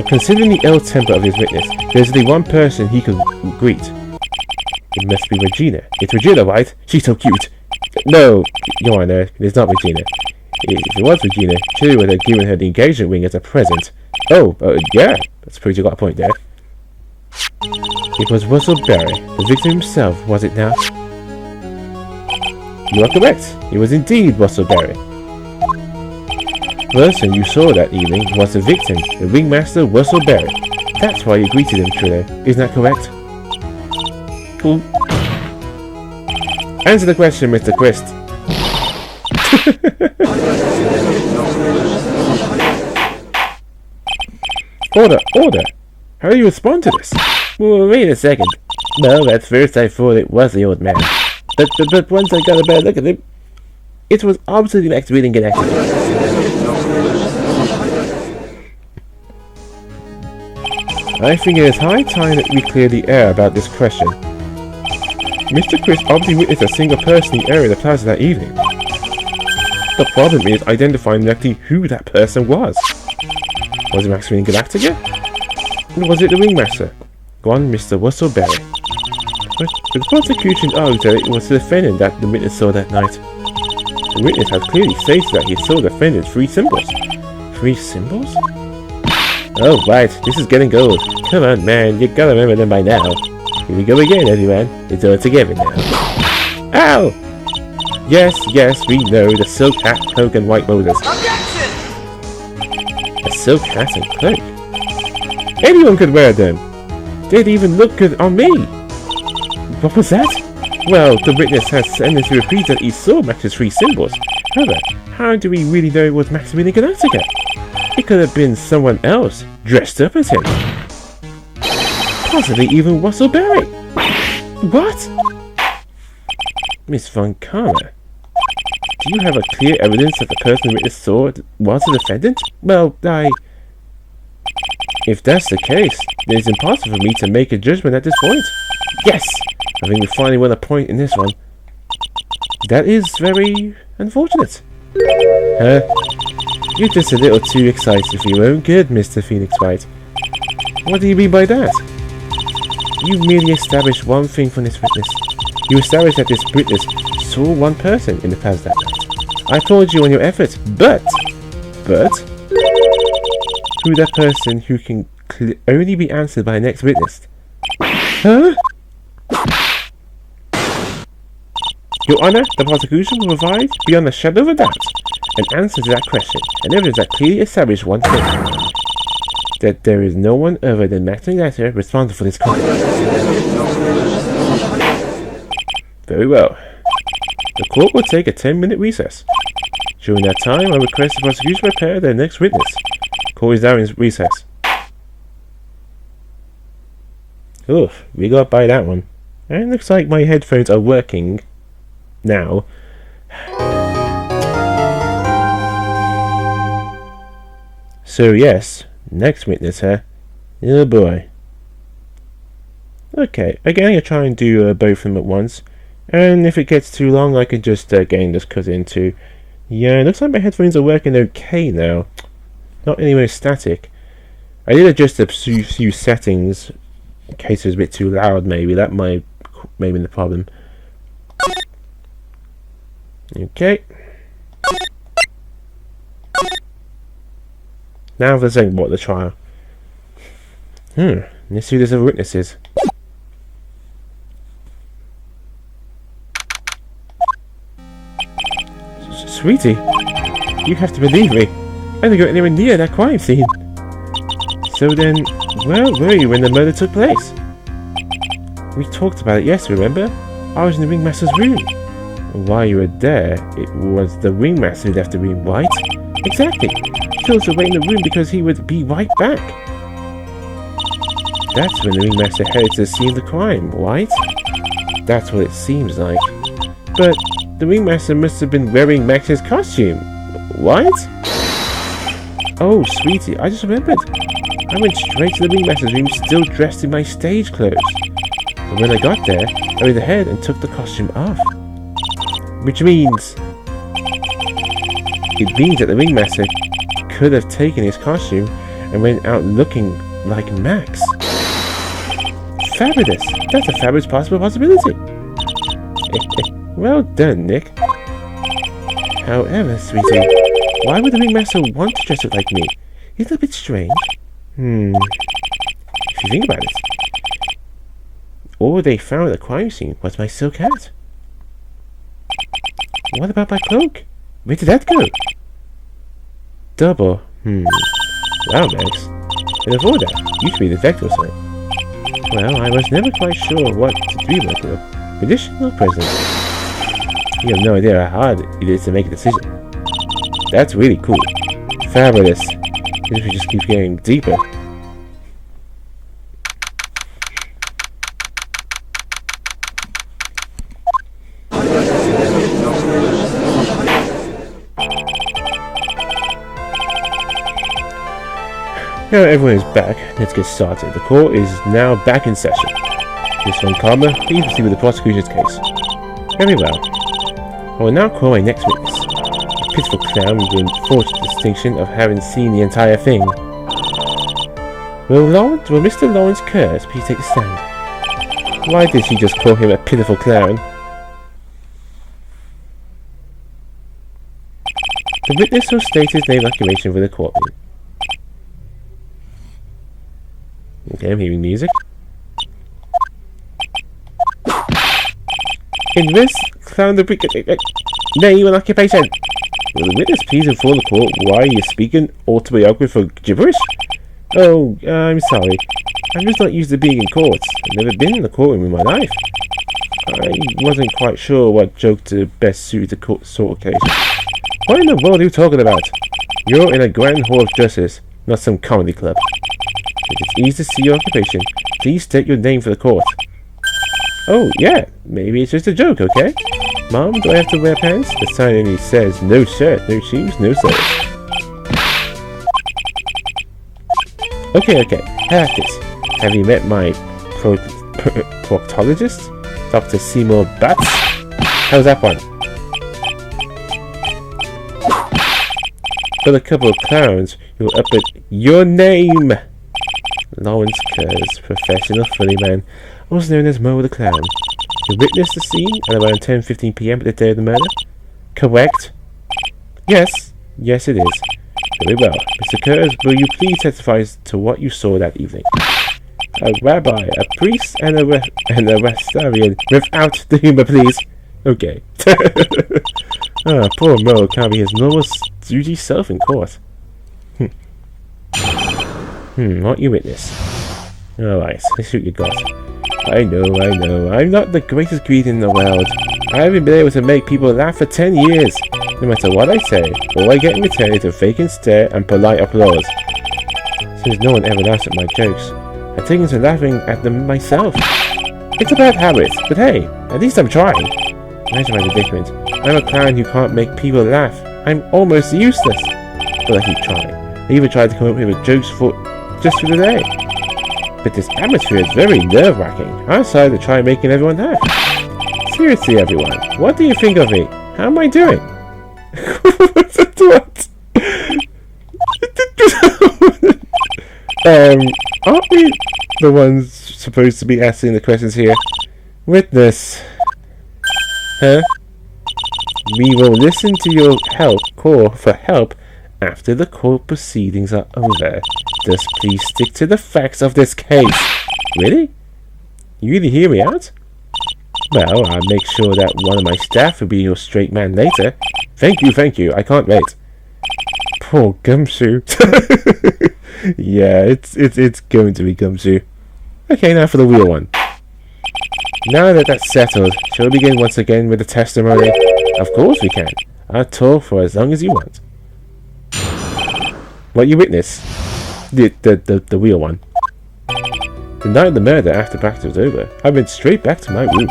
[SPEAKER 2] Considering the ill temper of his witness, there's only one person he could greet. It must be Regina. It's Regina, right? She's so cute. No, Your Honor, it's not Regina. If it was Regina, she would have given her the engagement ring as a present. Oh, yeah, I suppose you got a point there. It was Russell Berry, the victim himself, was it not? You are correct. It was indeed Russell Berry. person you saw that evening was the victim, the ringmaster Russell Berry. That's why you greeted him, Trudeau. Isn't that correct? Cool. Answer the question, Mr. Quist. Order! How do you respond to this? Well, wait a second. Well, at first I thought it was the old man. But once I got a better look at him, it was absolutely like reading an actor. I think it is high time that we clear the air about this question. Mr. Chris obviously witnessed a single person in the area of the plaza that evening. The problem is identifying exactly who that person was. Was it Maximilian Galactica? Or was it the ringmaster? One Mr. Russell Berry. But the prosecution argued that it was the defendant that the witness saw that night. The witness had clearly stated that he saw the defendant's 3 symbols. 3 symbols? Oh right, this is getting old. Come on man, you gotta remember them by now. Here we go again everyone, it's all together now. Ow! Yes, we know, the silk hat, cloak and white motors.
[SPEAKER 1] Objection!
[SPEAKER 2] A silk hat and cloak? Anyone could wear them! They'd even look good on me! What was that? Well, the witness has sentenced to repeat that he saw Max's 3 symbols. However, how do we really know it was Maximilian Galactica? It could have been someone else, dressed up as him. Possibly even Russell Berry. What? Miss Von Karma, do you have a clear evidence that the person the witness saw was the defendant? Well, if that's the case, then it's impossible for me to make a judgment at this point. Yes! I think we finally won a point in this one. That is very unfortunate. Huh? You're just a little too excited for your own good, Mr. Phoenix Wright. What do you mean by that? You merely established one thing from this witness. You established that this witness saw one person in the past that night. I applaud you on your efforts, but who that person who can only be answered by the next witness? Huh? Your Honor, the prosecution will provide, beyond a shadow of a doubt, an answer to that question, and evidence that clearly established one thing. That there is no one other than Maximilian Galactica responsible for this crime. Very well. The court will take a 10-minute recess. During that time, I request the prosecution prepare their next witness. Court is now in recess. Oof, we got by that one. And it looks like my headphones are working now. So yes, next witness here. Oh boy. Okay, again I'll try and do both of them at once. And if it gets too long, I can just again just cut into. Yeah, it looks like my headphones are working okay now. Not anywhere static. I did adjust a few settings in case it was a bit too loud. Maybe that might be the problem. Okay. Now for the second part of the trial. Let's see who these other witnesses. Sweetie, you have to believe me. I didn't go anywhere near that crime scene. So then, where were you when the murder took place? We talked about it yesterday, remember? I was in the ringmaster's room. While you were there, it was the ringmaster who left the room, right? Exactly. He told us to wait in the room because he would be right back. That's when the ringmaster headed to the scene of the crime, right? That's what it seems like. But the ringmaster must have been wearing Max's costume. What? Oh, sweetie, I just remembered. I went straight to the ringmaster's room still dressed in my stage clothes. But when I got there, I went ahead and took the costume off. Which means... It means that the ringmaster could have taken his costume and went out looking like Max. Fabulous! That's a fabulous possibility. Well done, Nick. However, sweetie, why would the ringmaster want to dress up like me? Isn't it a bit strange? If you think about it. All they found at the crime scene was my silk hat. What about my cloak? Where did that go? double. Wow, Max. And before that, you should be a detective or something. Well, I was never quite sure what to do about it. Condition or present? You have no idea how hard it is to make a decision. That's really cool. Fabulous. This will just keep getting deeper. Now everyone is back, let's get started. The court is now back in session. Ms. Von Karma, please proceed with the prosecution's case. Very well. I will now call my next witness. A pitiful clown with the unfortunate distinction of having seen the entire thing. Will Mr. Lawrence Kurtz please take a stand? Why did she just call him a pitiful clown? The witness will state his name and occupation for the courtroom. Okay, I'm hearing music. In this clown the brick name and occupation. Will the witness please inform the court why he is speaking autobiographical gibberish? Oh, I'm sorry. I'm just not used to being in courts. I've never been in a courtroom in my life. I wasn't quite sure what joke to best suit the court sort occasion. What in the world are you talking about? You're in a grand hall of justice, not some comedy club. If it's easy to see your occupation, please state your name for the court. Oh, yeah, maybe it's just a joke, okay? Mom, do I have to wear pants? The sign only says no shirt, no shoes, no socks. Okay, have this. Have you met my proctologist? Dr. Seymour Batts? How's that one? Got a couple of clowns who are up at your name! Lawrence Kurtz, professional funny man, also known as Mo the Clown. You witnessed the scene at around 10:15 p.m. at the day of the murder? Correct? Yes it is. Very well. Mr. Kurtz, will you please testify to what you saw that evening? A rabbi, a priest, and a Rastarian without the humor, please. Okay. Poor Mo can't be his normal duty self in court. What you witness? Alright, let's see what you got. I know. I'm not the greatest greed in the world. I haven't been able to make people laugh for 10 years. No matter what I say, all I get in return is a vacant stare and polite applause. Since no one ever laughs at my jokes, I've taken to laughing at them myself. It's a bad habit, but hey, at least I'm trying. Imagine my predicament. I'm a clown who can't make people laugh. I'm almost useless. But I keep trying. I even tried to come up with jokes just for the day. But this atmosphere is very nerve-wracking. I decided to try making everyone laugh. Seriously, everyone, what do you think of me? How am I doing? What? Aren't we the ones supposed to be asking the questions here? Witness. Huh? We will listen to your call for help after the court proceedings are over. Just please stick to the facts of this case. Really? You really hear me out? Well, I'll make sure that one of my staff will be your straight man later. Thank you. I can't wait. Poor Gumshoe. Yeah, it's going to be Gumshoe. Okay, now for the real one. Now that that's settled, shall we begin once again with the testimony? Of course we can. I'll talk for as long as you want. What you witness? The real one. The night of the murder, after practice was over, I went straight back to my room.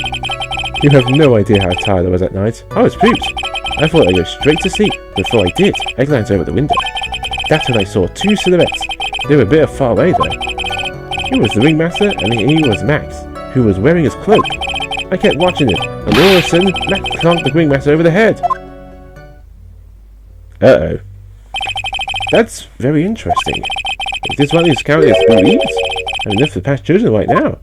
[SPEAKER 2] You have no idea how tired I was that night. I was pooped. I thought I'd go straight to sleep. Before I did, I glanced over the window. That's when I saw two silhouettes. They were a bit far away though. He was the ringmaster and he was Max, who was wearing his cloak. I kept watching it, and all of a sudden, Max clonked the ringmaster over the head. Uh-oh. That's very interesting. If this one is counted as believed, I'm enough for the past chosen right now.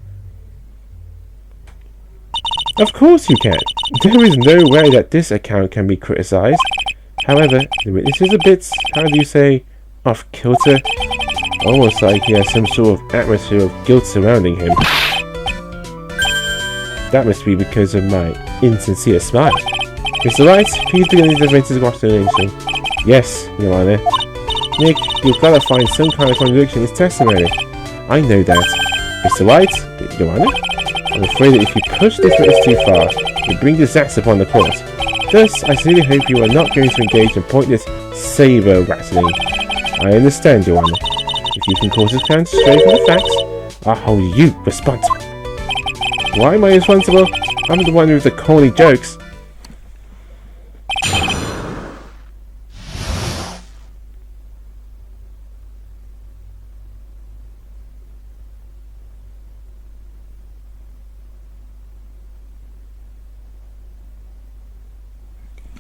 [SPEAKER 2] Of course you can. There is no way that this account can be criticized. However, the witness is a bit, how do you say, off kilter. Almost like he has some sort of atmosphere of guilt surrounding him. That must be because of my insincere smile. Mr. Wright, please begin the defense's explanation. Yes, Your Honor. Nick, you've got to find some kind of contradiction in his testimony. I know that. Mr. White, Your Honor, I'm afraid that if you push this witness too far, you bring disaster upon the court. Thus, I sincerely hope you are not going to engage in pointless saber rattling. I understand, Your Honor. If you can cause this count to stray from the facts, I'll hold you responsible. Why am I responsible? I'm the one with the corny jokes.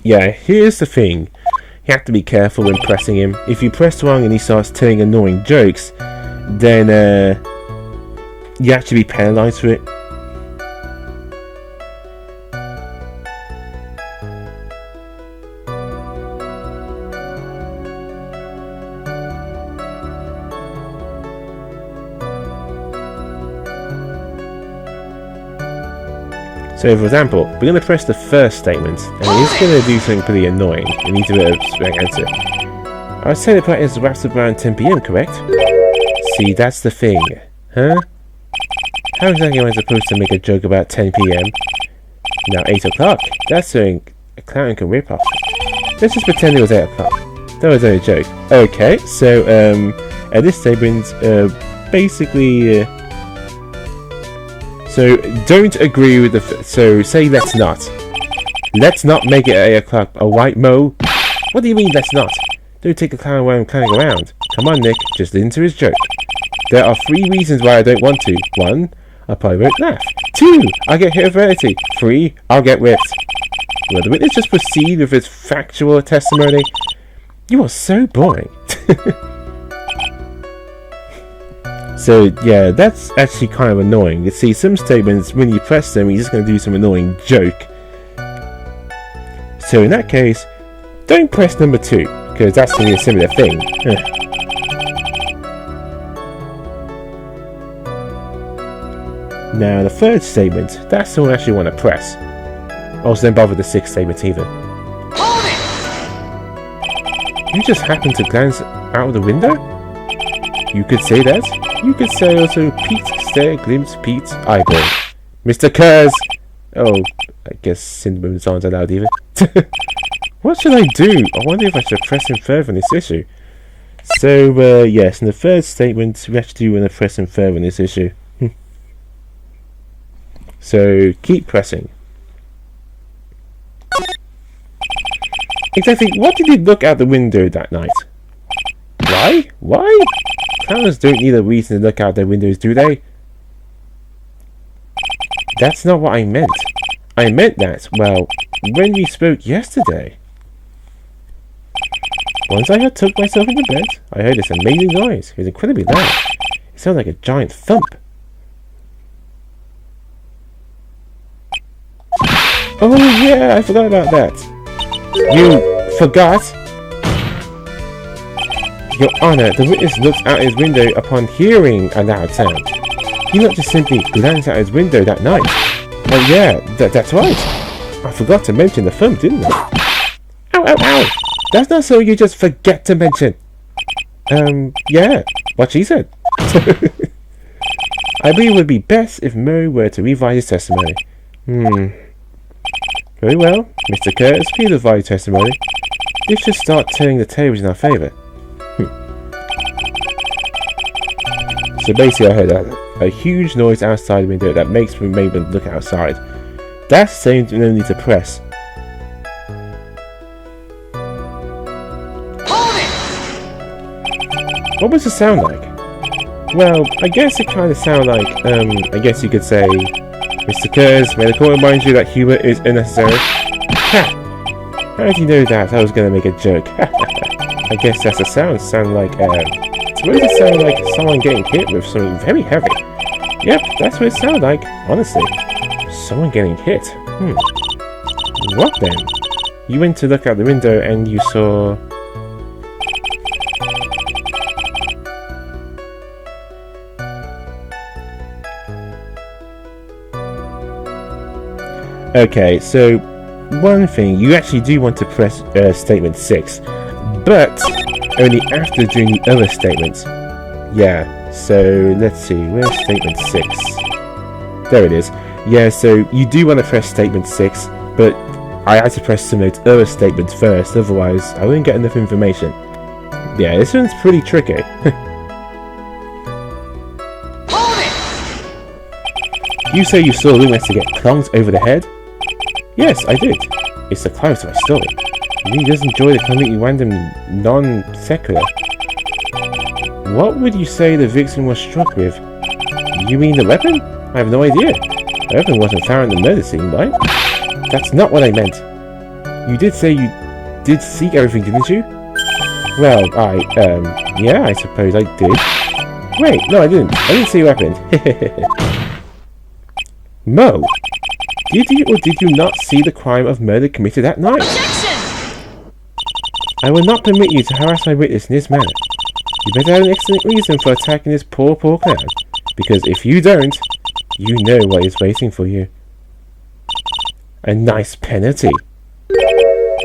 [SPEAKER 2] Yeah, here's the thing. You have to be careful when pressing him. If you press wrong and he starts telling annoying jokes, then you actually be penalized for it. So for example, we're going to press the first statement, and he's going to do something pretty annoying. We need to be able to answer. I said the practice wraps up around 10 PM, correct? See, that's the thing. Huh? How exactly am I supposed to make a joke about 10 PM? Now 8 o'clock. That's something a clown can rip off. Let's just pretend it was 8 o'clock. That was only a joke. Okay, so at this statement, basically... So, don't agree with the... So, say let's not. Let's not make it at 8 o'clock. A white mo? What do you mean, let's not? Don't take the clown away and clowning around. Come on, Nick. Just listen to his joke. There are 3 reasons why I don't want to. 1, I probably won't laugh. 2, I'll get hit with verity. 3, I'll get whipped. Will the witness just proceed with his factual testimony? You are so boring. So yeah, that's actually kind of annoying. You see, some statements, when you press them, he's just going to do some annoying joke. So in that case, don't press number 2, because that's going to be a similar thing. Now the third statement, that's the one I actually want to press. Also don't bother the 6th statement either.
[SPEAKER 1] Hold it!
[SPEAKER 2] You just happened to glance out of the window? You could say that. You could say also Pete stare glimpse Pete's eyeball. Mr. Kurz! Oh, I guess Cinnamons aren't allowed either. What should I do? I wonder if I should press him further on this issue. So, yes, in the third statement, we actually do want to press him further on this issue. So, keep pressing. Exactly, what did you look out the window that night? Why? Why? Clowns don't need a reason to look out their windows, do they? That's not what I meant. I meant that, well, when we spoke yesterday. Once I had tucked myself into bed, I heard this amazing noise. It was incredibly loud. It sounded like a giant thump. Oh yeah, I forgot about that. You forgot? Your Honor, the witness looked out his window upon hearing a loud sound. He not just simply glanced out his window that night. Oh yeah, that's right. I forgot to mention the thump, didn't I? Ow, ow, ow! That's not so you just forget to mention. Yeah, what she said. I believe it would be best if Mo were to revise his testimony. Very well, Mr. Kurz, please revise your testimony. This should start turning the tables in our favour. So basically I heard a huge noise outside the window that makes me maybe look outside. That's saying no need to press.
[SPEAKER 1] Hold it!
[SPEAKER 2] What was the sound like? Well, I guess it kind of sounded like, I guess you could say, Mr. Kurz, may the court remind you that humour is unnecessary. Ha! How did you know that I was going to make a joke? I guess that's a sound like, it's supposed to sound like someone getting hit with something very heavy. Yep, that's what it sounded like, honestly. Someone getting hit. What then? You went to look out the window and you saw... Okay, so one thing, you actually do want to press statement 6, but only after doing the other statements. Yeah, so let's see, where's statement 6? There it is. Yeah, so you do want to press statement 6, but I had to press some of those other statements first, otherwise I wouldn't get enough information. Yeah, this one's pretty tricky.
[SPEAKER 1] Hold it!
[SPEAKER 2] You say you saw Ringmaster get clonked over the head? Yes, I did. It's the clothes I stole. He really does enjoy the completely random non-secular. What would you say the victim was struck with? You mean the weapon? I have no idea. The weapon wasn't found in the murder scene, right? That's not what I meant. You did say you did seek everything, didn't you? Well, yeah, I suppose I did. Wait, no, I didn't. I didn't see a weapon. Mo, did you or did you not see the crime of murder committed that night?
[SPEAKER 1] Objection!
[SPEAKER 2] I will not permit you to harass my witness in this manner. You better have an excellent reason for attacking this poor clown, because if you don't, you know what is waiting for you. A nice penalty.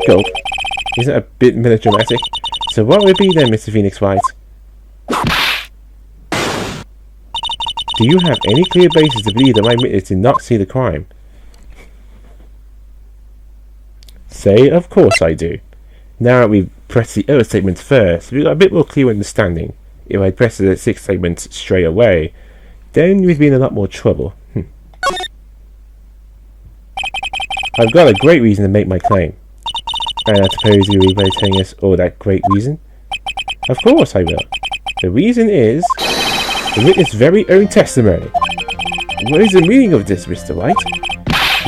[SPEAKER 2] Gulp. Isn't it a bit melodramatic? So what would it be then, Mr. Phoenix Wright? Do you have any clear basis to believe that my witness did not see the crime? Say, of course I do. Now we've pressed the other statement first, we've got a bit more clear understanding. If I'd pressed the 6th statement straight away, then we'd be in a lot more trouble. I've got a great reason to make my claim. And I suppose you'll be telling us all that great reason? Of course I will. The reason is the witness' very own testimony. What is the meaning of this, Mr. Wright?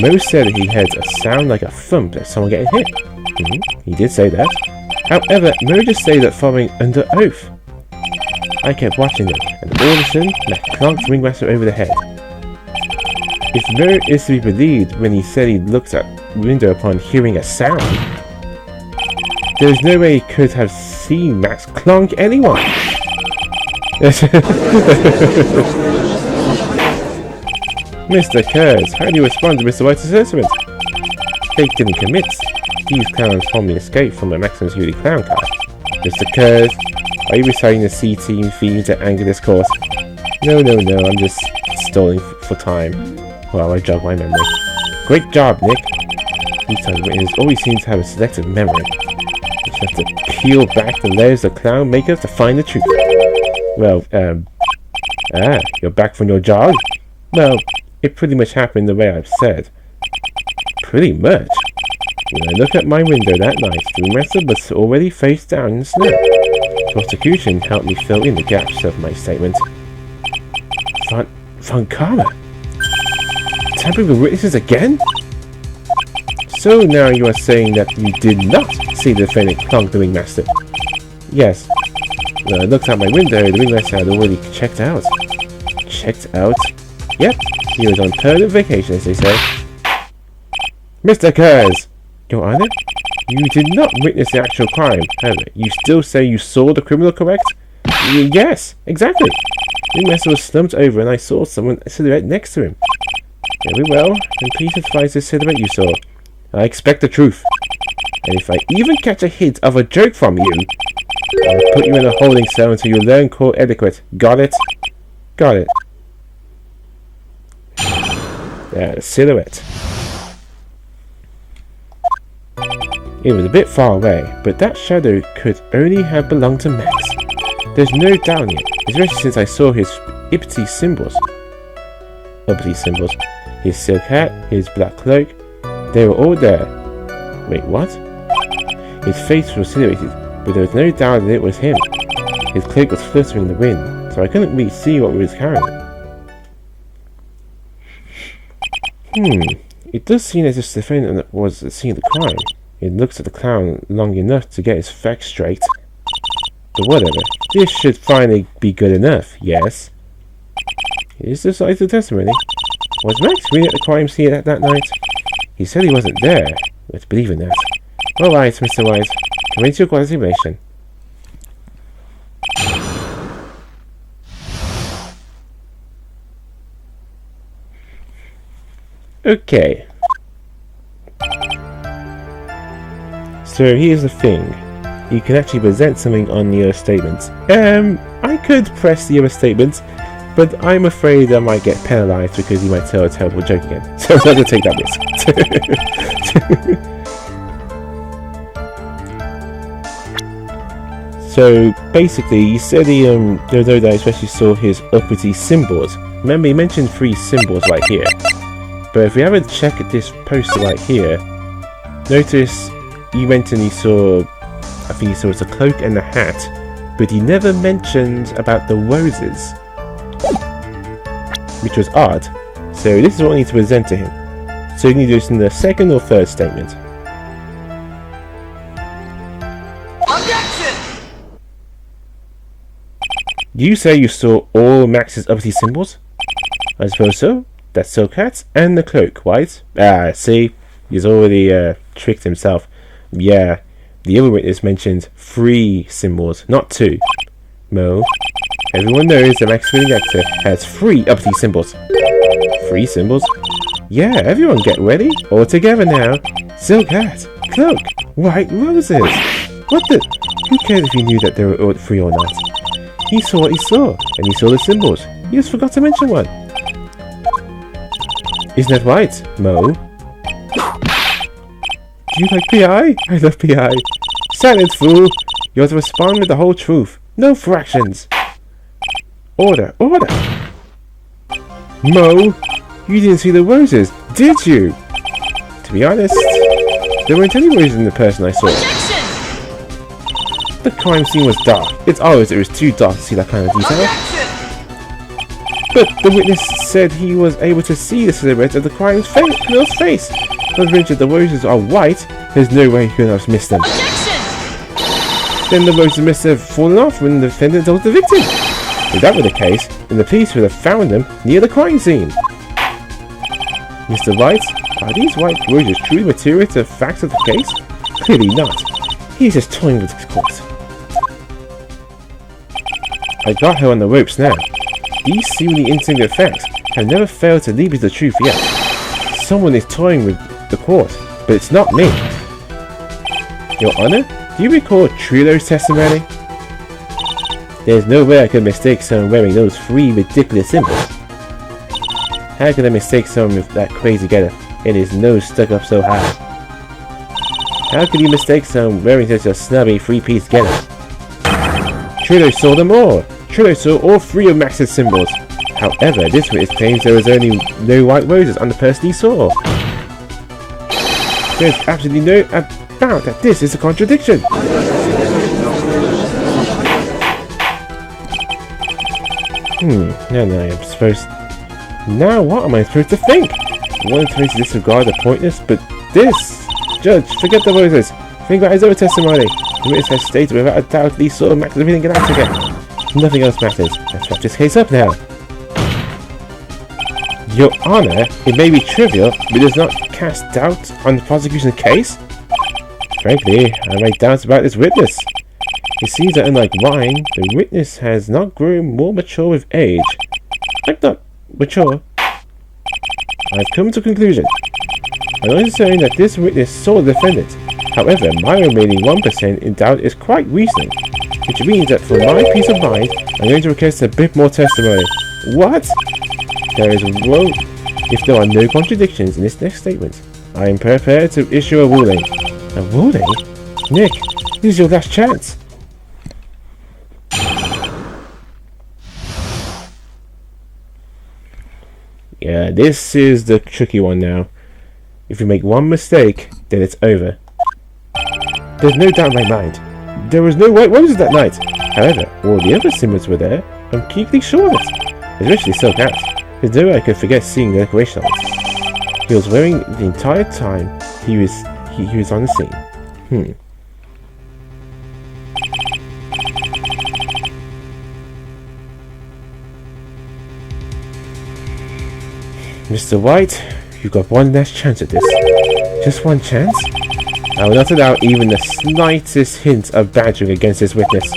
[SPEAKER 2] Mo said that he heard a sound like a thump of someone getting hit. He did say that. However, Mo just said that following under oath. I kept watching them, and all of a sudden, that clonked Ringmaster over the head. If Mo is to be believed when he said he looked at the window upon hearing a sound, there is no way he could have seen Max clonk anyone. Mr. Kurz, how do you respond to Mr. White's assessment? They didn't commit. These clowns formally escaped from a maximum security clown car. Mr. Kurz, are you reciting the C-team theme to anger this court? No, I'm just stalling for time while I jog my memory. Great job, Nick. These types of witnesses always seem to have a selective memory. You just have to peel back the layers of clown makeup to find the truth. Well, you're back from your jog? Well, it pretty much happened the way I've said. Pretty much? When I looked at my window that night, the Ringmaster was already face down in the snow. Prosecution helped me fill in the gaps of my statement. Von Karma? Tampering with witnesses again? So now you are saying that you did not see the defendant clonk the Ringmaster? Yes. When I looked out my window, the Ringmaster had already checked out. Checked out? Yep, he was on permanent vacation, as they say. Mr. Kurz! Your Honor? You did not witness the actual crime, however. You still say you saw the criminal, correct? Yes, exactly. The Ringmaster was slumped over and I saw someone silhouette next to him. Very well, then please advise the silhouette you saw. I expect the truth. And if I even catch a hint of a joke from you, I will put you in a holding cell until you learn court etiquette. Got it? Got it. The silhouette. It was a bit far away, but that shadow could only have belonged to Max. There's no doubting it, especially since I saw his uppity symbols. His silk hat, his black cloak, they were all there. Wait, what? His face was silhouetted, but there was no doubt that it was him. His cloak was fluttering in the wind, so I couldn't really see what he was carrying. It does seem as if the defendant was at the scene of the crime. It looks at the clown long enough to get his facts straight. But whatever, this should finally be good enough, yes? Here's the side of the testimony. Was Max really at the crime scene that night? He said he wasn't there. Let's believe in that. Alright, Mr. Wise, come into your qualification. Okay. So here's the thing. you can actually present something on your statements. I could press the other statements, but I'm afraid I might get penalized because you might tell a terrible joke again. So I'm not going to take that risk. So basically, you said Dodo especially saw his uppity symbols. Remember, he mentioned 3 symbols right here. But if we have a check at this poster right here, notice you mentioned he saw, I think he saw it's a cloak and a hat, but he never mentioned about the roses, which was odd. So this is what I need to present to him. So you need to do this in the second or third statement.
[SPEAKER 1] Objection!
[SPEAKER 2] You say you saw all Max's uppity symbols? I suppose so. That's Silk Hat and the cloak, right? Ah, see? He's already tricked himself. Yeah, the other witness mentioned 3 symbols, not 2. Mo, everyone knows the Max winning actor has 3 uppity symbols. 3 symbols? Yeah, everyone get ready. All together now. Silk Hat, cloak, white roses. What the? Who cares if you knew that they were all 3 or not? He saw what he saw, and he saw the symbols. He just forgot to mention one. Isn't that right, Mo? Do you like PI? I love PI. Silence, fool! You have to respond with the whole truth. No fractions. Order, order! Mo, you didn't see the roses, did you? To be honest, there weren't any roses in the person I saw.
[SPEAKER 1] Objection!
[SPEAKER 2] The crime scene was dark. It's obvious it was too dark to see that kind of detail.
[SPEAKER 1] Objection!
[SPEAKER 2] But the witness said he was able to see the silhouette of the crime's girl's face. Not mentioned the roses are white, there's no way he could have missed them.
[SPEAKER 1] Objection!
[SPEAKER 2] Then the roses must have fallen off when the defendant told the victim. If that were the case, then the police would have found them near the crime scene. Mr. Wright, are these white roses truly material to the facts of the case? Clearly not. He's just toying with his court. I got her on the ropes now. These seemingly insignificant facts have never failed to lead me to the truth yet. Someone is toying with the court, but it's not me. Your Honor, do you recall Trilo's testimony? There's no way I could mistake someone wearing those 3 ridiculous symbols. How could I mistake someone with that crazy getup and his nose stuck up so high? How could you mistake someone wearing such a snubby 3-piece getup? Trilo saw them all. Trilo saw all 3 of Max's symbols. However, this witness claims there was only no white roses on the person he saw. There's absolutely no doubt that this is a contradiction. No, I'm supposed... Now what am I supposed to think? I wanted to disregard the pointless, but this... Judge, forget the roses. Think about his other testimony. The witness has stated without a doubt that he saw Max everything get out again. Nothing else matters. Let's wrap this case up now. Your Honor, it may be trivial, but it does not cast doubt on the prosecution's case. Frankly, I make doubts about this witness. It seems that unlike wine, the witness has not grown more mature with age. Like not mature. I've come to a conclusion. I'm only saying that this witness saw the defendant. However, my remaining 1% in doubt is quite reasoning, which means that for my peace of mind, I'm going to request a bit more testimony. What? If there are no contradictions in this next statement, I am prepared to issue a ruling. A ruling? Nick, this is your last chance. Yeah, this is the tricky one now. If you make one mistake, then it's over. There's no doubt in my mind. There was no white roses that night. However, all the other symbols were there. I'm completely sure of it. Especially Silk Hat. There's no way I could forget seeing the decoration on it. He was wearing the entire time he was on the scene. Mr. White, you've got one last chance at this. Just one chance? I will not allow even the slightest hint of badgering against this witness.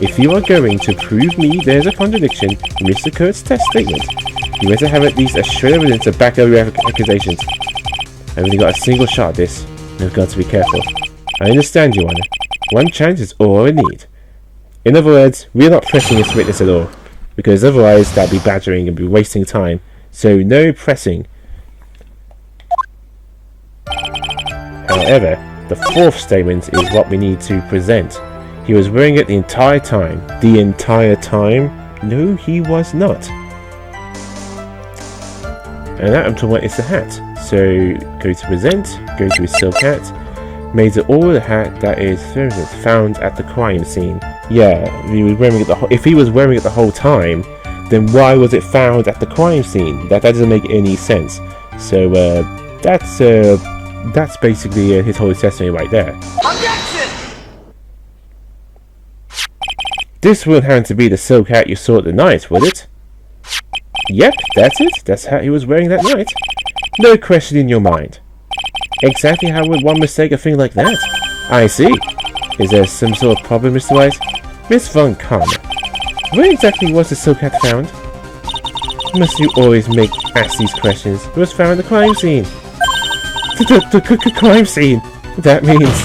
[SPEAKER 2] If you are going to prove me there's a contradiction in Mr. Kurt's test statement, you better have at least a shred of evidence to back up your accusations. I've only got a single shot at this, and I've got to be careful. I understand, Your Honor. One chance is all we need. In other words, we're not pressing this witness at all, because otherwise that'd be badgering and be wasting time. So no pressing. However, the fourth statement is what we need to present. He was wearing it the entire time. The entire time? No, he was not. And that I'm talking about is the hat. So go to present, go to his silk hat, made it all the hat that is found at the crime scene. Yeah, if he was wearing it the whole time, then why was it found at the crime scene? That doesn't make any sense. So that's basically his whole testimony right there.
[SPEAKER 1] Objection!
[SPEAKER 2] This wouldn't have to be the silk hat you saw at the night, would it? Yep, that's it. That's the hat he was wearing that night. No question in your mind. Exactly how would one mistake a thing like that? I see. Is there some sort of problem, Mr. White? Miss Von Karma, where exactly was the silk hat found? Must you always ask these questions? It was found at the crime scene. The crime scene? That means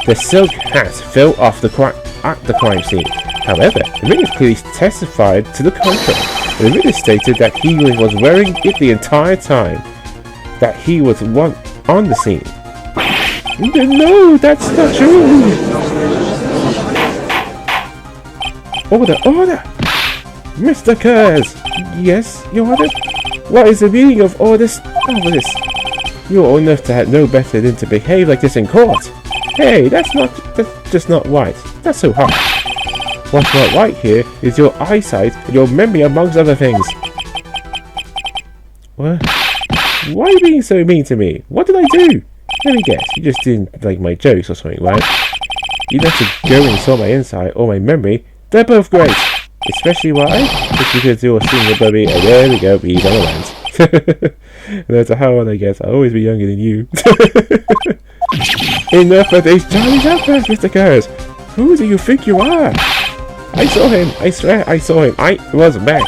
[SPEAKER 2] the silk hat fell off at the crime scene. However, the witness clearly testified to the contrary. The witness stated that he was wearing it the entire time that he was on the scene. No, that's not true. Order! Mr. Kurz! Yes, Your Honor? What is the meaning of all this? You're old enough to have no better than to behave like this in court. Hey, that's just not right. That's so hard. What's not right here is your eyesight and your memory, amongst other things. What? Why are you being so mean to me? What did I do? Let me guess, you just didn't like my jokes or something, right? You have to go and saw my insight or my memory. They're both great. Especially why? Just because you're seeing your baby, and there we go, he's on the land. No matter how old I get, I'll always be younger than you. Enough of these Charlie's outbursts, Mr. Kurz. Who do you think you are? I saw him. I swear I saw him. It was Max.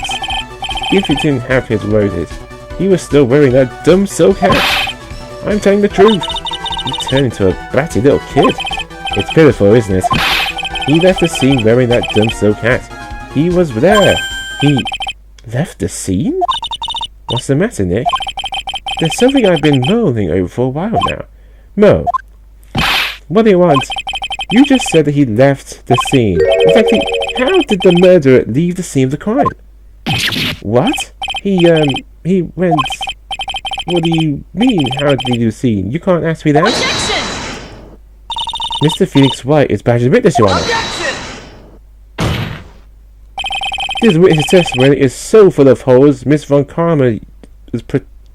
[SPEAKER 2] If he didn't have his loaded, he was still wearing that dumb silk hat. I'm telling the truth. He turned into a bratty little kid. It's pitiful, isn't it? He left the scene wearing that dumb silk hat. He was there. He left the scene? What's the matter, Nick? There's something I've been mulling over for a while now. Mo, what do you want? You just said that he left the scene. Exactly, how did the murderer leave the scene of the crime? What? He went... What do you mean, how did he leave the scene? You can't ask me that.
[SPEAKER 1] Objection!
[SPEAKER 2] Mr. Felix White is badged witness, Your Honor.
[SPEAKER 1] Objection!
[SPEAKER 2] This witness testimony is so full of holes, Miss Von Karma's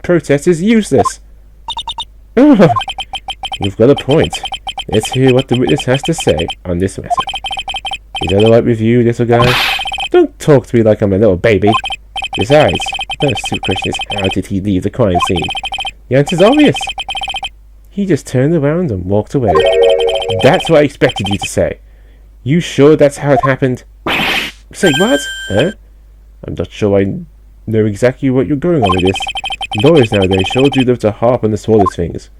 [SPEAKER 2] protest is useless. Oh, you've got a point. Let's hear what the witness has to say on this matter. Is that alright with you, little guy? Don't talk to me like I'm a little baby. Besides, the first question is, how did he leave the crime scene? The answer's obvious. He just turned around and walked away. That's what I expected you to say. You sure that's how it happened? Say what? Huh? I'm not sure I know exactly what you're going on with this. Lawyers nowadays sure do love to harp on the smallest things.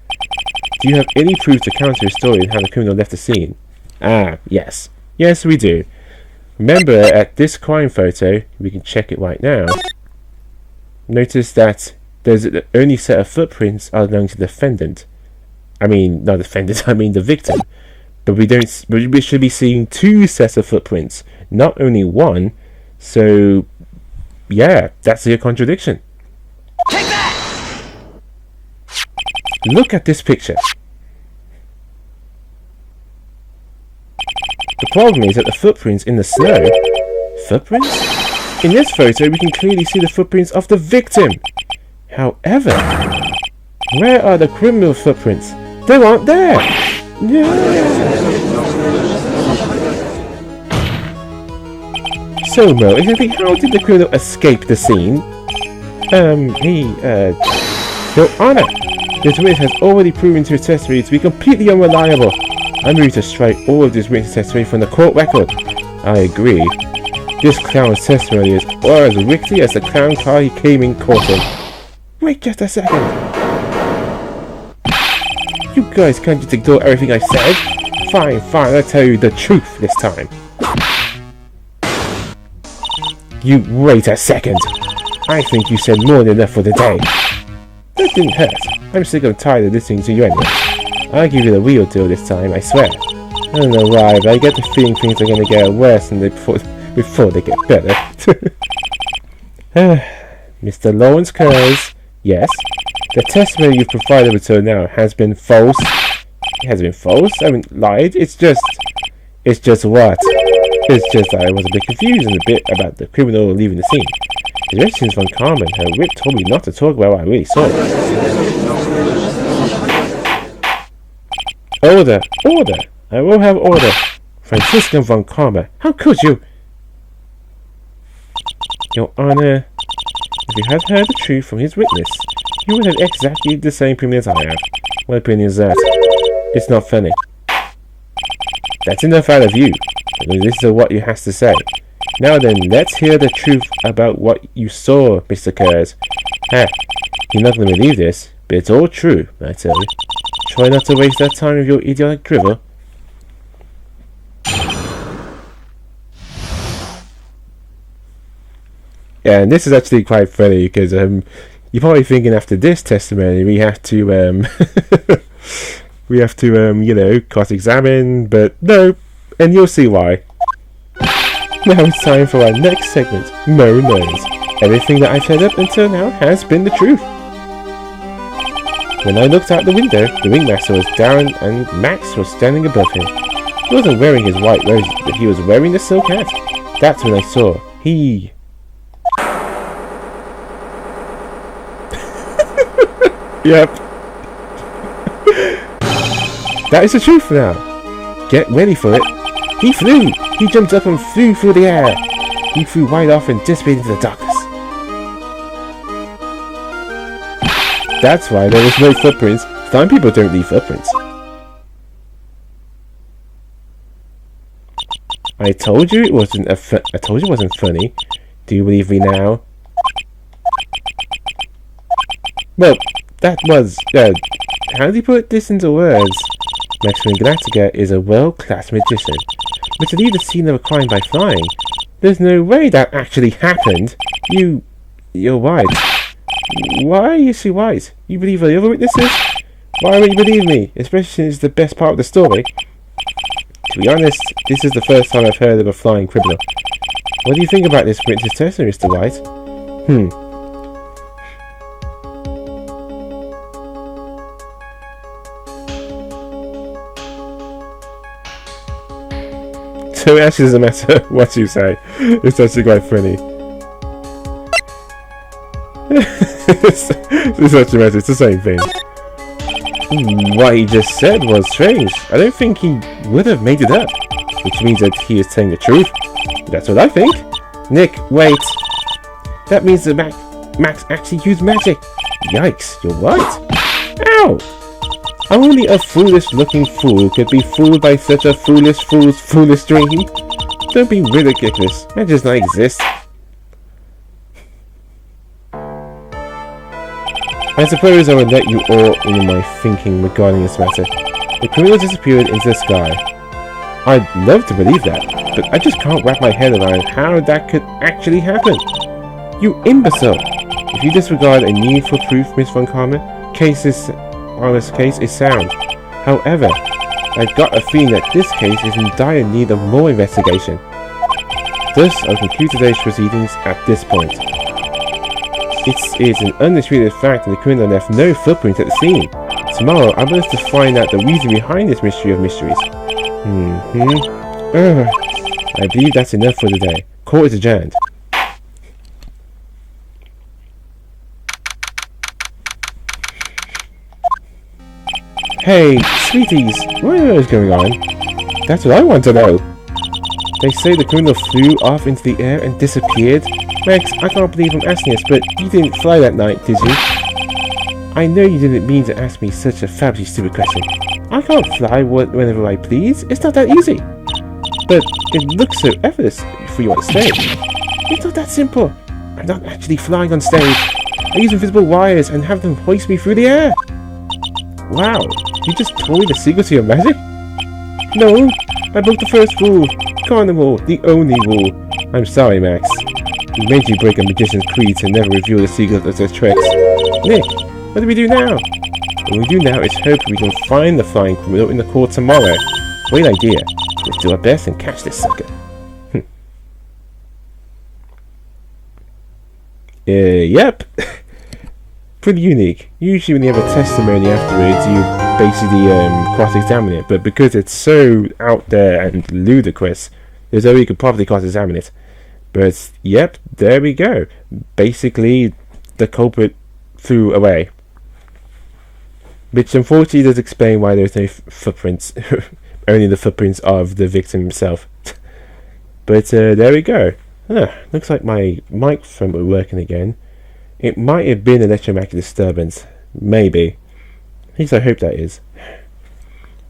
[SPEAKER 2] Do you have any proof to counter your story on how the criminal left the scene? Ah, yes. Yes, we do. Remember, at this crime photo, we can check it right now. Notice that there's the only set of footprints are belonging to the defendant. I mean, not defendant, I mean the victim. But we should be seeing two sets of footprints, not only one. So, yeah, that's a contradiction.
[SPEAKER 1] Take that!
[SPEAKER 2] Look at this picture. The problem is that the footprints in the snow... Footprints? In this photo, we can clearly see the footprints of the victim. However, where are the criminal footprints? They aren't there! So, Mo, exactly how did the criminal escape the scene? Your Honor, this witness has already proven to his testimony to be completely unreliable. I move to strike all of this witness testimony from the court record. I agree. This clown's testimony is as rickety as the clown car he came in court in. Wait just a second. You guys can't just ignore everything I said. Fine, fine, I'll tell you the truth this time. You wait a second. I think you said more than enough for the day. That didn't hurt. I'm sick and tired of listening to you anyway. I'll give you the real deal this time, I swear. I don't know why, but I get the feeling things are gonna get worse than before they get better. Mr. Lawrence Curls, yes? The testimony you've provided until now has been false. It has been false? I haven't lied. It's just what? It's just that I was a bit confused and a bit about the criminal leaving the scene. The Directions von Carmen, her whip told me not to talk about what I really saw. Order! Order! I will have order! Franciscan von Carmen, how could you? Your Honor, if you had heard the truth from his witness, you would have exactly the same opinion as I have. What opinion is that? It's not funny. That's enough out of you. I mean, this is what you have to say. Now then, let's hear the truth about what you saw, Mr. Kurz. You're not going to believe this, but it's all true, I tell you. Try not to waste that time with your idiotic drivel. Yeah, and this is actually quite funny because you're probably thinking after this testimony we have to cross-examine, but no, and you'll see why. Now it's time for our next segment, Mo Knows. Everything that I've said up until now has been the truth. When I looked out the window, the ringmaster was down and Max was standing above him. He wasn't wearing his white rose, but he was wearing the silk hat. That's when I saw. He... Yep. That is the truth now. Get ready for it. He flew! He jumped up and flew through the air. He flew right off and disappeared into the darkness. That's why there was no footprints. Some people don't leave footprints. I told you it wasn't funny. Do you believe me now? Well, that was, how do you put this into words? Maximilian Galactica is a world-class magician. But to leave the scene of a crime by flying, there's no way that actually happened. You're white. Why are you so white? You believe the other witnesses? Why won't you believe me? Especially since it's the best part of the story. To be honest, this is the first time I've heard of a flying criminal. What do you think about this witness testimony, Mr. White? So it actually doesn't matter what you say. It's actually quite funny. It's actually matter. It's the same thing. What he just said was strange. I don't think he would have made it up, which means that he is telling the truth. That's what I think. Nick, wait. That means that Max actually used magic. Yikes! You're right. Ow! Only a foolish-looking fool could be fooled by such a foolish fool's foolish dream. Don't be ridiculous. That does not exist. I suppose I would let you all in my thinking regarding this matter. The criminal disappeared into the sky. I'd love to believe that, but I just can't wrap my head around how that could actually happen. You imbecile! If you disregard a need for proof, Miss Von Karma, this case is sound. However, I've got a feeling that this case is in dire need of more investigation. Thus, I'll conclude today's proceedings at this point. It's an undisputed fact that the criminal left no footprint at the scene. Tomorrow, I want us to find out the reason behind this mystery of mysteries. I believe that's enough for today. Court is adjourned. Hey, sweeties, what is going on? That's what I want to know. They say the criminal flew off into the air and disappeared. Max, I can't believe I'm asking this, but you didn't fly that night, did you? I know you didn't mean to ask me such a fabulously stupid question. I can't fly whenever I please. It's not that easy. But it looks so effortless for you on stage. It's not that simple. I'm not actually flying on stage. I use invisible wires and have them hoist me through the air. Wow, you just told me the secret to your magic? No, I broke the first rule. Carnival, the only rule. I'm sorry, Max. We made you break a magician's creed to never reveal the secret of their tricks. Nick, what do we do now? What we do now is hope we can find the flying criminal in the court tomorrow. Great idea. Let's do our best and catch this sucker. Yep. Pretty unique. Usually when you have a testimony afterwards, you basically cross-examine it, but because it's so out there and ludicrous, there's no way you could properly cross-examine it. But yep, there we go. Basically, the culprit flew away, which unfortunately does explain why there's no footprints, only the footprints of the victim himself. But there we go. Looks like my microphone will be working again. It might have been electromagnetic disturbance. Maybe. At least I hope that is.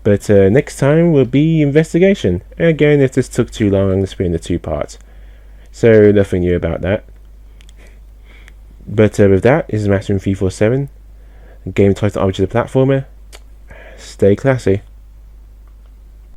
[SPEAKER 2] But next time will be investigation. Again, if this took too long, I'm going to split into 2 parts. So nothing new about that. But with that, this is Master 347. Game title, obviously the platformer. Stay classy.